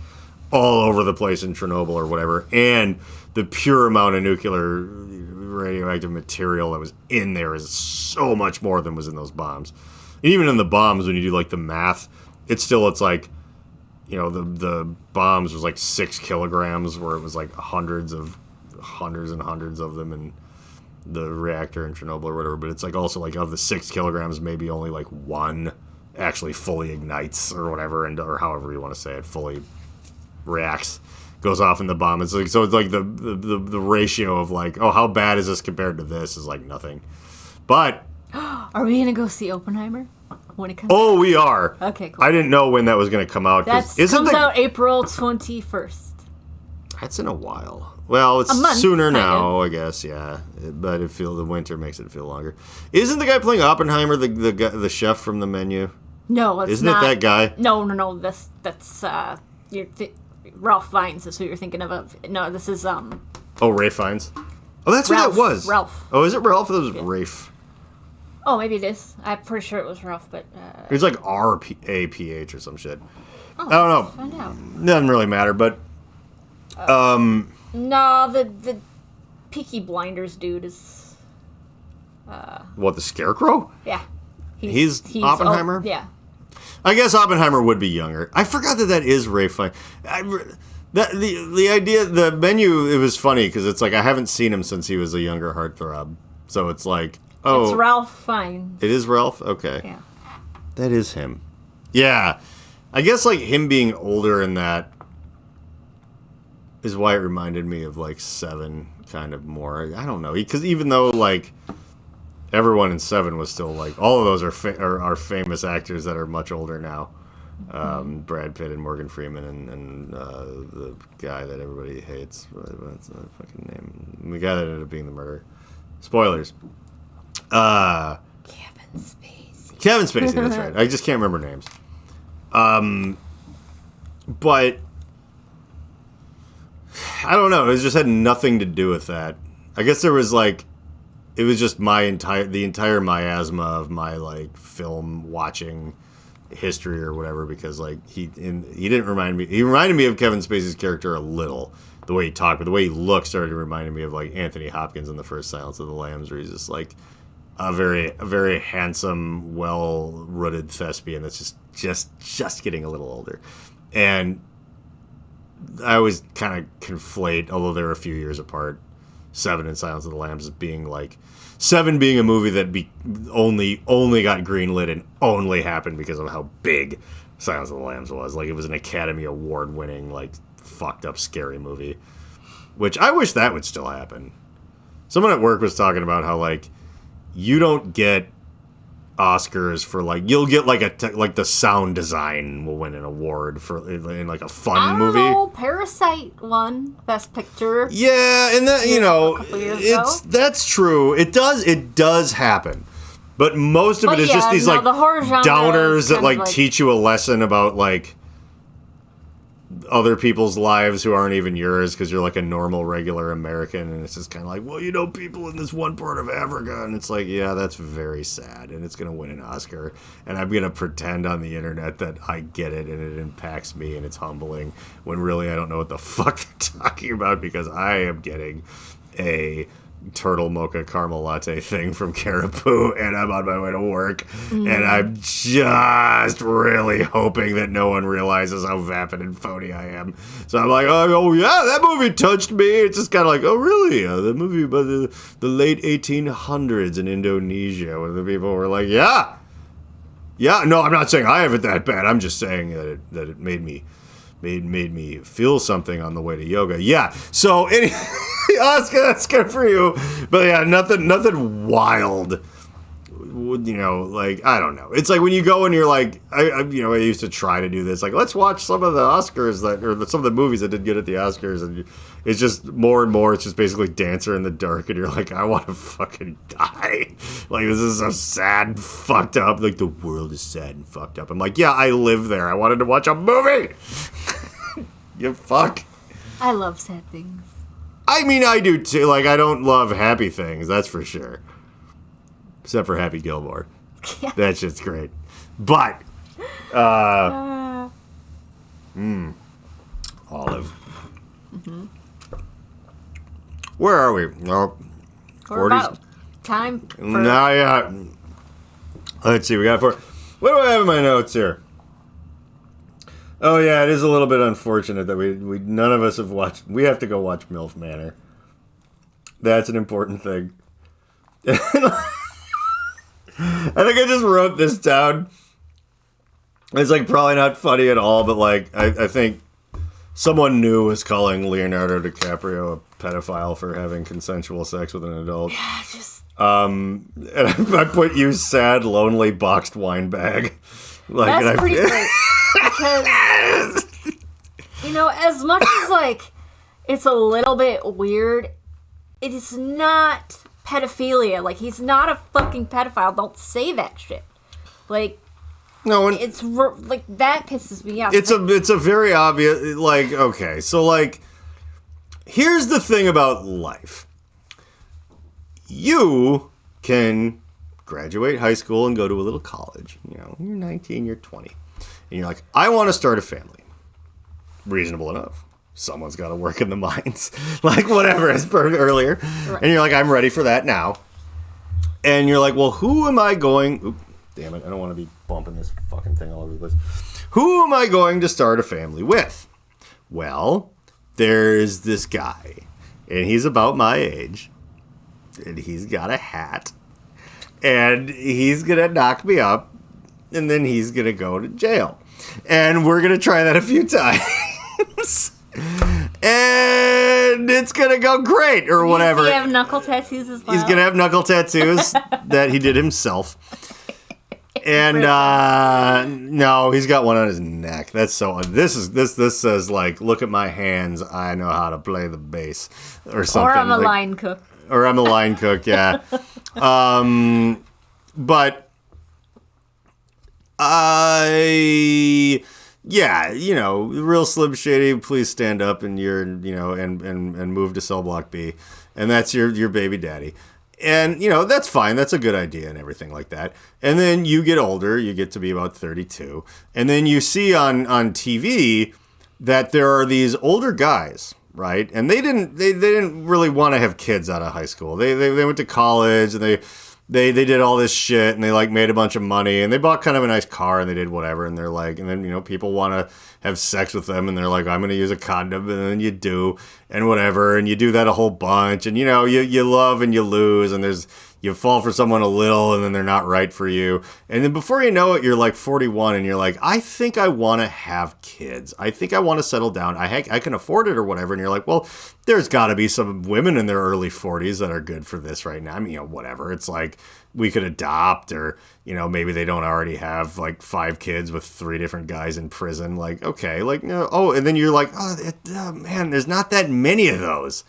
all over the place in Chernobyl or whatever. And the pure amount of nuclear radioactive material that was in there is so much more than was in those bombs. And even in the bombs, when you do like the math, it's like, the bombs was like 6 kilograms, where it was like hundreds and hundreds of them in the reactor in Chernobyl or whatever. But it's like also like of the 6 kilograms, maybe only like 1 actually fully ignites or whatever, or however you want to say it, fully reacts, goes off in the bomb. It's like, so it's like the ratio of like, oh, how bad is this compared to this is like nothing. But are we gonna go see Oppenheimer when it comes out? We are. Okay, cool. I didn't know when that was gonna come out. That comes out April 21st. That's in a while. Well, it's month, sooner now, I guess, yeah. But the winter makes it feel longer. Isn't the guy playing Oppenheimer the chef from The Menu? No, it's Isn't not. It that guy? No. That's Ralph Fiennes is who you're thinking of. No, this is Oh, Ralph Fiennes. Oh, that's Ralph, who that was. Ralph. Oh, is it Ralph? That was Rafe. Oh, maybe it is. I'm pretty sure it was Ralph, but It's like RAPH or some shit. Oh, I don't know. Find out. Doesn't really matter, but no, the Peaky Blinders dude is what, the Scarecrow? Yeah. He's Oppenheimer? Yeah. I guess Oppenheimer would be younger. I forgot that is Ray Fiennes. The idea, the Menu, it was funny because it's like I haven't seen him since he was a younger heartthrob. So it's like, oh. It's Ralph Fiennes. It is Ralph? Okay. Yeah. That is him. Yeah. I guess like him being older in that is why it reminded me of like Seven kind of more. I don't know. Because even though like everyone in Seven was still like, all of those are famous actors that are much older now. Brad Pitt and Morgan Freeman and the guy that everybody hates. What's the fucking name? The guy that ended up being the murderer. Spoilers. Kevin Spacey. Kevin Spacey, that's right. I just can't remember names. But I don't know. It just had nothing to do with that. I guess there was like, it was just the entire miasma of my like film watching history or whatever, because like he didn't remind me. He reminded me of Kevin Spacey's character a little, the way he talked, but the way he looked started reminding me of like Anthony Hopkins in the first Silence of the Lambs, where he's just like a very handsome, well-rooted thespian that's just getting a little older. And I always kind of conflate, although they're a few years apart, Seven and Silence of the Lambs as being like Seven being a movie that only got greenlit and only happened because of how big Silence of the Lambs was. Like it was an Academy Award winning, like fucked up scary movie. which I wish that would still happen. Someone at work was talking about how, like, you don't get Oscars for, like, you'll get, like, like the sound design will win an award for, in like, a fun movie. I don't know, Parasite won Best Picture. Yeah, and that, you know, that's true. It does happen. But most of it is just these, like, downers that, like, teach you a lesson about, like, other people's lives who aren't even yours because you're like a normal, regular American, and it's just kind of like, well, you know, people in this one part of Africa, and it's like, yeah, that's very sad, and it's going to win an Oscar, and I'm going to pretend on the internet that I get it, and it impacts me, and it's humbling, when really I don't know what the fuck they're talking about, because I am getting a turtle mocha caramel latte thing from Caribou, and I'm on my way to work, and I'm just really hoping that no one realizes how vapid and phony I am. So I'm like, oh yeah, that movie touched me. It's just kind of like, oh really? The movie about the late 1800s in Indonesia, where the people were like, yeah. No, I'm not saying I have it that bad. I'm just saying that it made me feel something on the way to yoga. Yeah. So anyway, Oscar, that's good for you. But yeah, nothing wild. You know, like, I don't know. It's like when you go and you're like, I used to try to do this. Like, let's watch some of the Oscars some of the movies that did good at the Oscars, and it's just more and more. It's just basically Dancer in the Dark, and you're like, I want to fucking die. Like, this is so sad and fucked up. Like, the world is sad and fucked up. I'm like, yeah, I live there. I wanted to watch a movie. You fuck. I love sad things. I mean, I do too. Like, I don't love happy things, that's for sure. Except for Happy Gilmore. Yeah. That shit's great. But, Olive. Mm-hmm. Where are we? No. We're about time for... No, yeah. Let's see, we got what do I have in my notes here? Oh, yeah, it is a little bit unfortunate that we none of us have watched... We have to go watch MILF Manor. That's an important thing. I think I just wrote this down. It's, like, probably not funny at all, but, like, I think someone new was calling Leonardo DiCaprio a pedophile for having consensual sex with an adult. Yeah, just... And I put you sad, lonely, boxed wine bag. Like, that's pretty great. Because, you know, as much as, like, it's a little bit weird, it is not... pedophilia. Like, he's not a fucking pedophile. Don't say that shit. Like, no, it's like, that pisses me off. It's a very obvious, like, okay, so, like, here's the thing about life. You can graduate high school and go to a little college. You know, you're 19, you're 20. And you're like, I want to start a family. Reasonable enough. Someone's got to work in the mines. Like, whatever, as per earlier. Right. And you're like, I'm ready for that now. And you're like, well, who am I going... Oop, damn it, I don't want to be bumping this fucking thing all over the place. Who am I going to start a family with? Well, there's this guy. And he's about my age. And he's got a hat. And he's going to knock me up. And then he's going to go to jail. And we're going to try that a few times. And it's gonna go great, or whatever. Does he have knuckle tattoos as well? He's gonna have knuckle tattoos that he did himself. And no, he's got one on his neck. That's so. This says, like, look at my hands. I know how to play the bass, or something. Or I'm a line cook. Or I'm a line cook. Yeah. But yeah, you know, real Slim Shady, please stand up and and move to cell block B. And that's your baby daddy. And, you know, that's fine. That's a good idea and everything like that. And then you get older, you get to be about 32. And then you see on TV that there are these older guys, right? And they didn't really want to have kids out of high school. They went to college, and they did all this shit, and they, like, made a bunch of money, and they bought kind of a nice car, and they did whatever, and they're like, and then, you know, people want to have sex with them, and they're like, I'm going to use a condom, and then you do, and whatever, and you do that a whole bunch, and, you know, you love and you lose, and there's, You fall for someone a little, and then they're not right for you. And then before you know it, you're like 41, and you're like, I think I want to have kids. I think I want to settle down. I can afford it or whatever. And you're like, well, there's got to be some women in their early 40s that are good for this right now. I mean, whatever. It's like we could adopt, or, maybe they don't already have like 5 kids with 3 different guys in prison. Like, okay, like, and then you're like, man, there's not that many of those.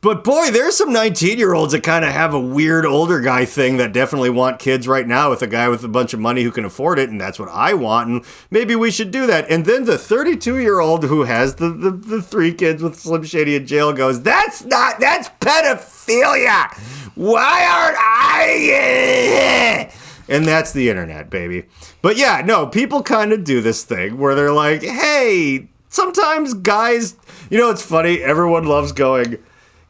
But boy, there's some 19-year-olds that kind of have a weird older guy thing that definitely want kids right now with a guy with a bunch of money who can afford it, and that's what I want, and maybe we should do that. And then the 32-year-old who has the 3 kids with Slim Shady in jail goes, that's pedophilia! Why aren't I? And that's the internet, baby. But yeah, no, people kind of do this thing where they're like, hey, sometimes guys, it's funny, everyone loves going,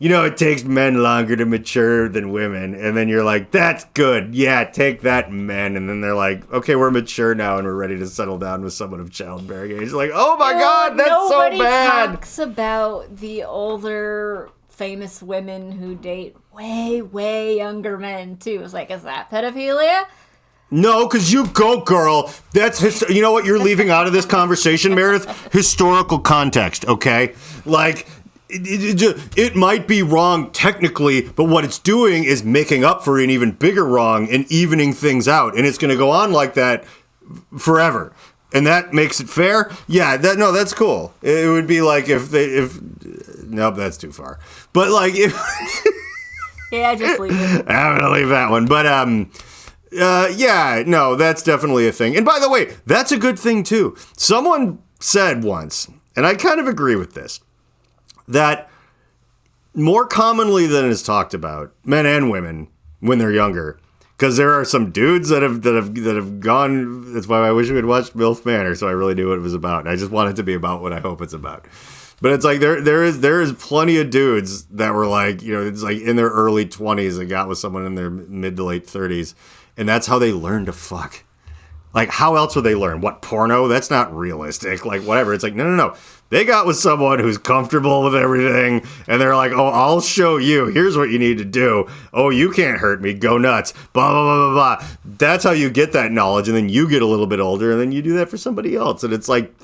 it takes men longer to mature than women. And then you're like, that's good. Yeah, take that, men. And then they're like, okay, we're mature now and we're ready to settle down with someone of childbearing age. Like, oh my God, that's so bad. Nobody talks about the older famous women who date way, way younger men, too. It's like, is that pedophilia? No, because you go, girl. That's you know what you're leaving out of this conversation, Meredith? Historical context, okay? Like, it might be wrong technically, but what it's doing is making up for an even bigger wrong and evening things out. And it's going to go on like that forever. And that makes it fair? Yeah, that's cool. It would be like nope, that's too far. But like if yeah, just leave it. I'm going to leave that one. But yeah, no, that's definitely a thing. And by the way, that's a good thing too. Someone said once, and I kind of agree with this, that more commonly than is talked about, men and women when they're younger, because there are some dudes that have gone. That's why I wish we had watched MILF Manor, so I really knew what it was about. And I just want it to be about what I hope it's about. But it's like there is plenty of dudes that were like, it's like in their early 20s and got with someone in their mid to late 30s, and that's how they learn to fuck. Like, how else would they learn? What, porno? That's not realistic. Like, whatever. It's like, no. They got with someone who's comfortable with everything, and they're like, oh, I'll show you. Here's what you need to do. Oh, you can't hurt me. Go nuts. Blah, blah, blah, blah, blah. That's how you get that knowledge, and then you get a little bit older, and then you do that for somebody else. And it's like,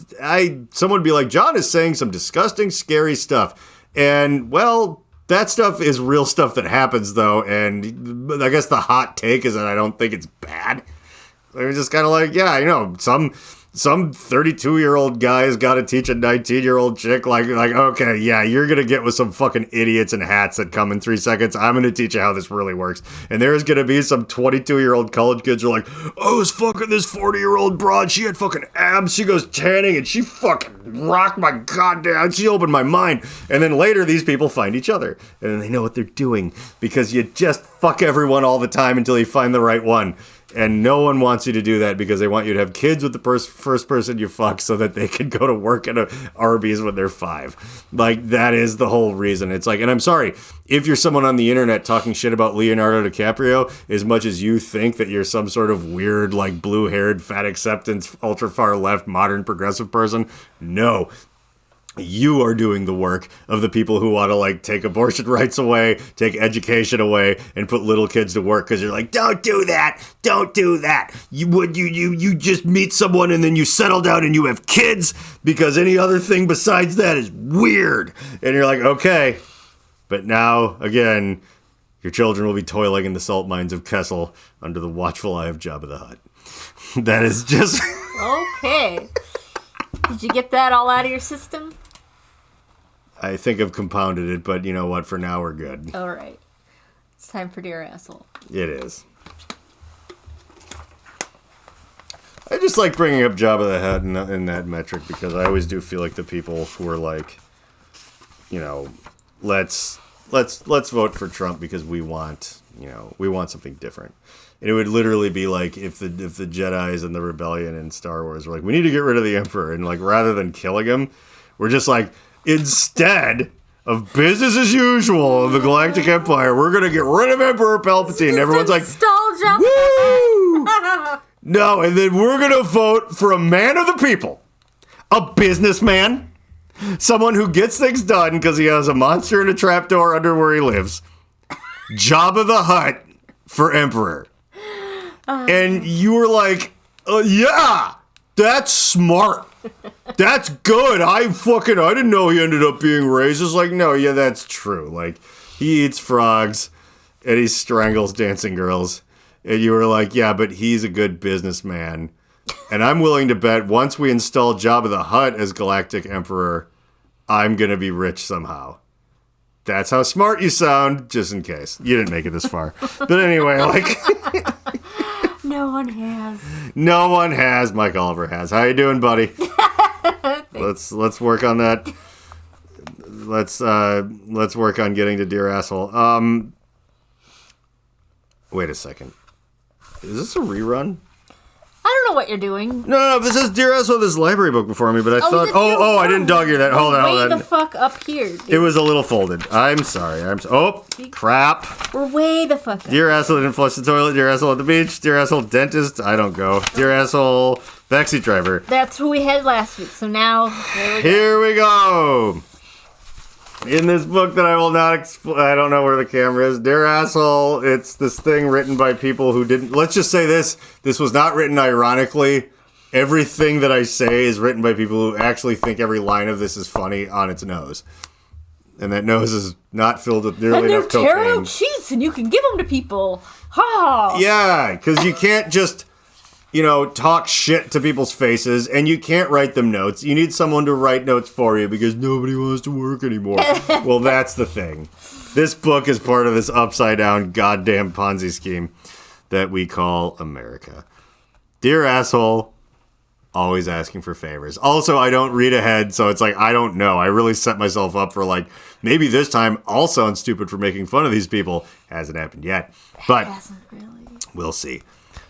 someone would be like, John is saying some disgusting, scary stuff. And, well, that stuff is real stuff that happens, though, and I guess the hot take is that I don't think it's bad. They're just kind of like, yeah, some 32-year-old guy's got to teach a 19-year-old chick, like, okay, yeah, you're going to get with some fucking idiots in hats that come in 3 seconds. I'm going to teach you how this really works. And there's going to be some 22-year-old college kids who are like, oh, I was fucking this 40-year-old broad. She had fucking abs. She goes tanning, and she fucking rocked my goddamn. She opened my mind. And then later, these people find each other. And then they know what they're doing, because you just fuck everyone all the time until you find the right one. And no one wants you to do that because they want you to have kids with the first person you fuck so that they can go to work at a Arby's when they're 5. Like, that is the whole reason. It's like, and I'm sorry, if you're someone on the internet talking shit about Leonardo DiCaprio, as much as you think that you're some sort of weird, like, blue-haired, fat acceptance, ultra-far left, modern progressive person, no. You are doing the work of the people who want to, like, take abortion rights away, take education away, and put little kids to work, because you're like, don't do that, don't do that. You just meet someone and then you settle down and you have kids, because any other thing besides that is weird. And you're like, okay, but now, again, your children will be toiling in the salt mines of Kessel under the watchful eye of Jabba the Hutt. That is just... Okay. Did you get that all out of your system? I think I've compounded it, but you know what? For now, we're good. All right. It's time for Dear Asshole. It is. I just like bringing up Jabba the Hutt in that metric, because I always do feel like the people who are like, let's vote for Trump because we want something different. And it would literally be like if the Jedis and the rebellion in Star Wars were like, we need to get rid of the Emperor, and like rather than killing him, we're just like, instead of business as usual of the Galactic Empire, we're gonna get rid of Emperor Palpatine. And everyone's like, woo! No, and then we're gonna vote for a man of the people, a businessman, someone who gets things done because he has a monster and a trapdoor under where he lives. Jabba the Hutt for emperor. And you were like, yeah, that's smart. That's good. I didn't know he ended up being racist. Like, no, yeah, that's true. Like, he eats frogs and he strangles dancing girls. And you were like, yeah, but he's a good businessman. And I'm willing to bet once we install Jabba the Hutt as Galactic Emperor, I'm going to be rich somehow. That's how smart you sound, just in case. You didn't make it this far. But anyway, like... No one has. No one has. Mike Oliver has. How you doing, buddy? Let's work on that. Let's work on getting to Dear Asshole. Wait a second. Is this a rerun? I don't know what you're doing. No. This is Dear Asshole, this library book before me, but I thought... I didn't dog ear that. Hold on. Way the fuck up here, dude. It was a little folded. I'm sorry. Crap. We're way the fuck up. Dear Asshole didn't flush the toilet. Dear Asshole at the beach. Dear Asshole dentist. I don't go. Dear Asshole backseat driver. That's who we had last week, so now... Here we go. In this book that I will not explain, I don't know where the camera is. Dear Asshole, it's this thing written by people who didn't... Let's just say this. This was not written ironically. Everything that I say is written by people who actually think every line of this is funny on its nose. And that nose is not filled with nearly enough cocaine. And they're tarot sheets, and you can give them to people. Ha! Yeah, because you can't just... talk shit to people's faces, and you can't write them notes. You need someone to write notes for you because nobody wants to work anymore. Well, that's the thing. This book is part of this upside-down goddamn Ponzi scheme that we call America. Dear Asshole, always asking for favors. Also, I don't read ahead, so it's like, I don't know. I really set myself up for, like, maybe this time I'll sound stupid for making fun of these people. Hasn't happened yet. But Hasn't really. We'll see.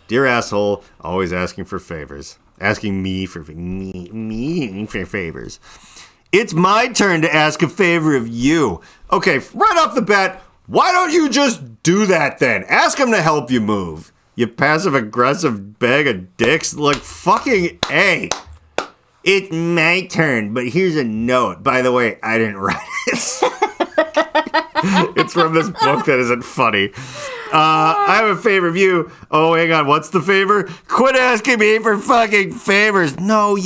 Dear Asshole, always asking for favors. Asking me for favors. It's my turn to ask a favor of you. Okay, right off the bat, why don't you just do that then? Ask him to help you move. You passive-aggressive bag of dicks. Like, fucking A. It's my turn, but here's a note. By the way, I didn't write it. It's from this book that isn't funny. I have a favor of you. Oh, hang on. What's the favor? Quit asking me for fucking favors. No,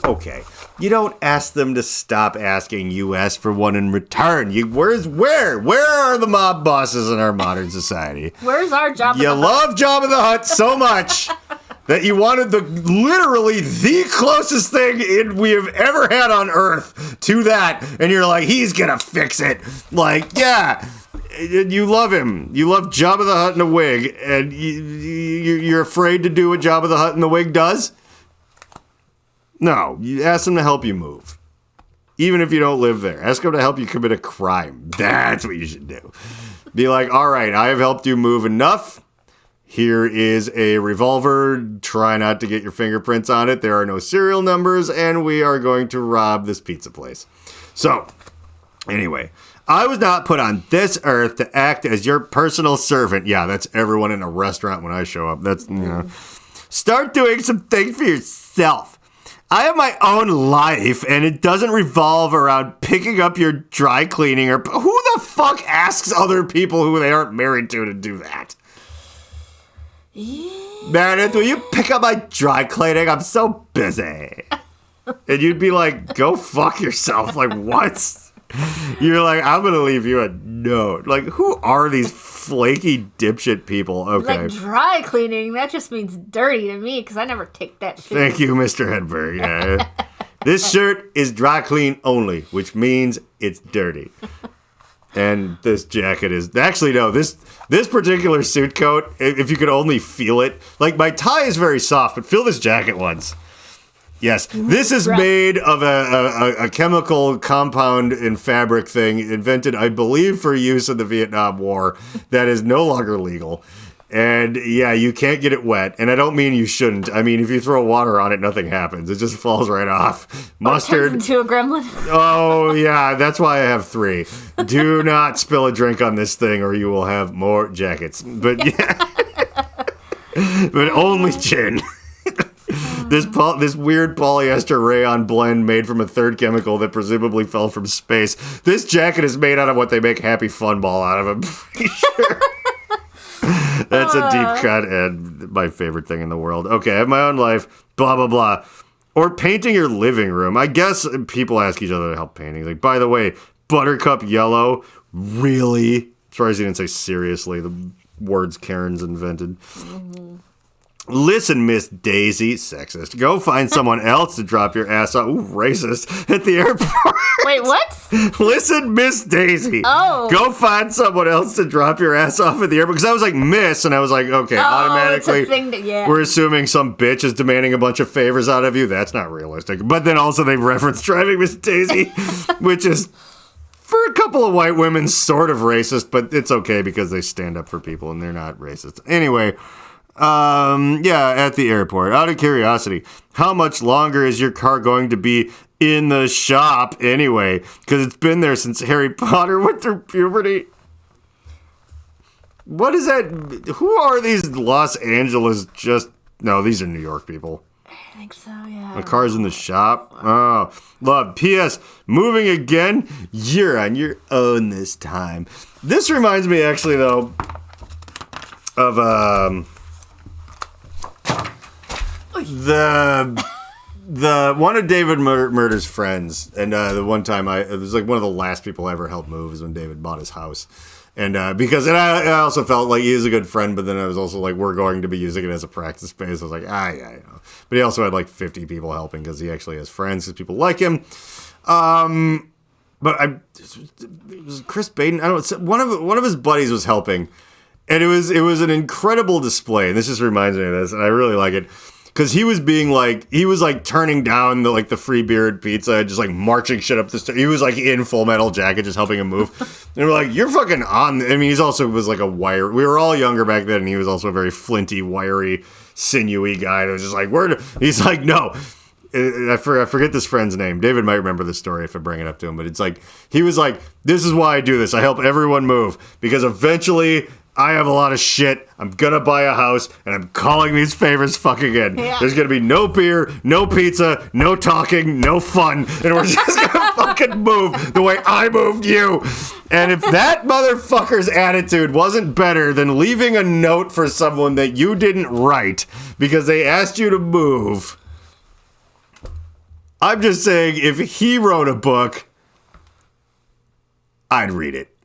okay. You don't ask them to stop asking. You ask for one in return. Where? Where are the mob bosses in our modern society? Where's our Jabba the Hutt? You love Jabba the Hutt so much that you wanted literally the closest thing we have ever had on Earth to that. And you're like, he's gonna fix it. Like, yeah. You love him. You love Jabba the Hutt in a wig, and you're afraid to do what Jabba the Hutt in the wig does? No, you ask him to help you move. Even if you don't live there. Ask him to help you commit a crime. That's what you should do. Be like, all right, I have helped you move enough. Here is a revolver. Try not to get your fingerprints on it. There are no serial numbers, and we are going to rob this pizza place. So, anyway... I was not put on this earth to act as your personal servant. Yeah, that's everyone in a restaurant when I show up. Start doing some things for yourself. I have my own life, and it doesn't revolve around picking up your dry cleaning or... Who the fuck asks other people who they aren't married to do that? Meredith, will you pick up my dry cleaning? I'm so busy. And you'd be like, go fuck yourself. Like, what? You're like, I'm going to leave you a note. Like, who are these flaky dipshit people? Okay. Like, dry cleaning, that just means dirty to me, because I never take that shit. Thank you, Mr. Hedberg. Yeah. This shirt is dry clean only, which means it's dirty. And this jacket is... Actually, no, this particular suit coat, if you could only feel it... Like, my tie is very soft, but feel this jacket once. Yes, this is made of a chemical compound and fabric thing invented, I believe, for use in the Vietnam War that is no longer legal. And yeah, you can't get it wet. And I don't mean you shouldn't. I mean, if you throw water on it, nothing happens. It just falls right off. Mustard. Into a gremlin. Oh, yeah, that's why I have 3. Do not spill a drink on this thing or you will have more jackets. But yeah. But only gin. This weird polyester rayon blend made from a third chemical that presumably fell from space. This jacket is made out of what they make Happy Fun Ball out of, I'm pretty sure. That's a deep cut and my favorite thing in the world. Okay, I have my own life, blah, blah, blah. Or painting your living room. I guess people ask each other to help painting. Like, by the way, buttercup yellow, really? Surprised he didn't say seriously, the words Karen's invented. Mm-hmm. Listen, Miss Daisy, sexist. Go find someone else to drop your ass off. Ooh, racist. At the airport. Wait, what? Listen, Miss Daisy. Oh. Go find someone else to drop your ass off at the airport. Because I was like, Miss, and I was like, okay, automatically, it's a thing that, we're assuming some bitch is demanding a bunch of favors out of you. That's not realistic. But then also they reference driving Miss Daisy, which is, for a couple of white women, sort of racist, but it's okay because they stand up for people and they're not racist. Anyway. At the airport. Out of curiosity, how much longer is your car going to be in the shop anyway? Because it's been there since Harry Potter went through puberty. What is that? Who are these Los Angeles No, these are New York people. I think so, yeah. The car's in the shop. Oh, love. P.S. Moving again? You're on your own this time. This reminds me, actually, though, of, the one of David Murder's friends, and the one time it was like one of the last people I ever helped move is when David bought his house, and I also felt like he was a good friend, but then I was also like, we're going to be using it as a practice space. I was like, yeah, you know. But he also had like 50 people helping because he actually has friends because people like him. But it was Chris Baden. I don't know. One of his buddies was helping, and it was an incredible display. And this just reminds me of this, and I really like it. Because he was turning down the free beer and pizza, just like marching shit up the stairs. He was like in Full Metal Jacket, just helping him move. And we're like, you're fucking on. I mean, he's also was like a wire. We were all younger back then, and he was also a very flinty, wiry, sinewy guy that was just like, he's like, no. I forget this friend's name. David might remember the story if I bring it up to him. But it's like, he was like, this is why I do this. I help everyone move. Because eventually I have a lot of shit. I'm gonna buy a house, and I'm calling these favors fucking in. Yeah. There's gonna be no beer, no pizza, no talking, no fun, and we're just gonna fucking move the way I moved you. And if that motherfucker's attitude wasn't better than leaving a note for someone that you didn't write because they asked you to move, I'm just saying, if he wrote a book, I'd read it.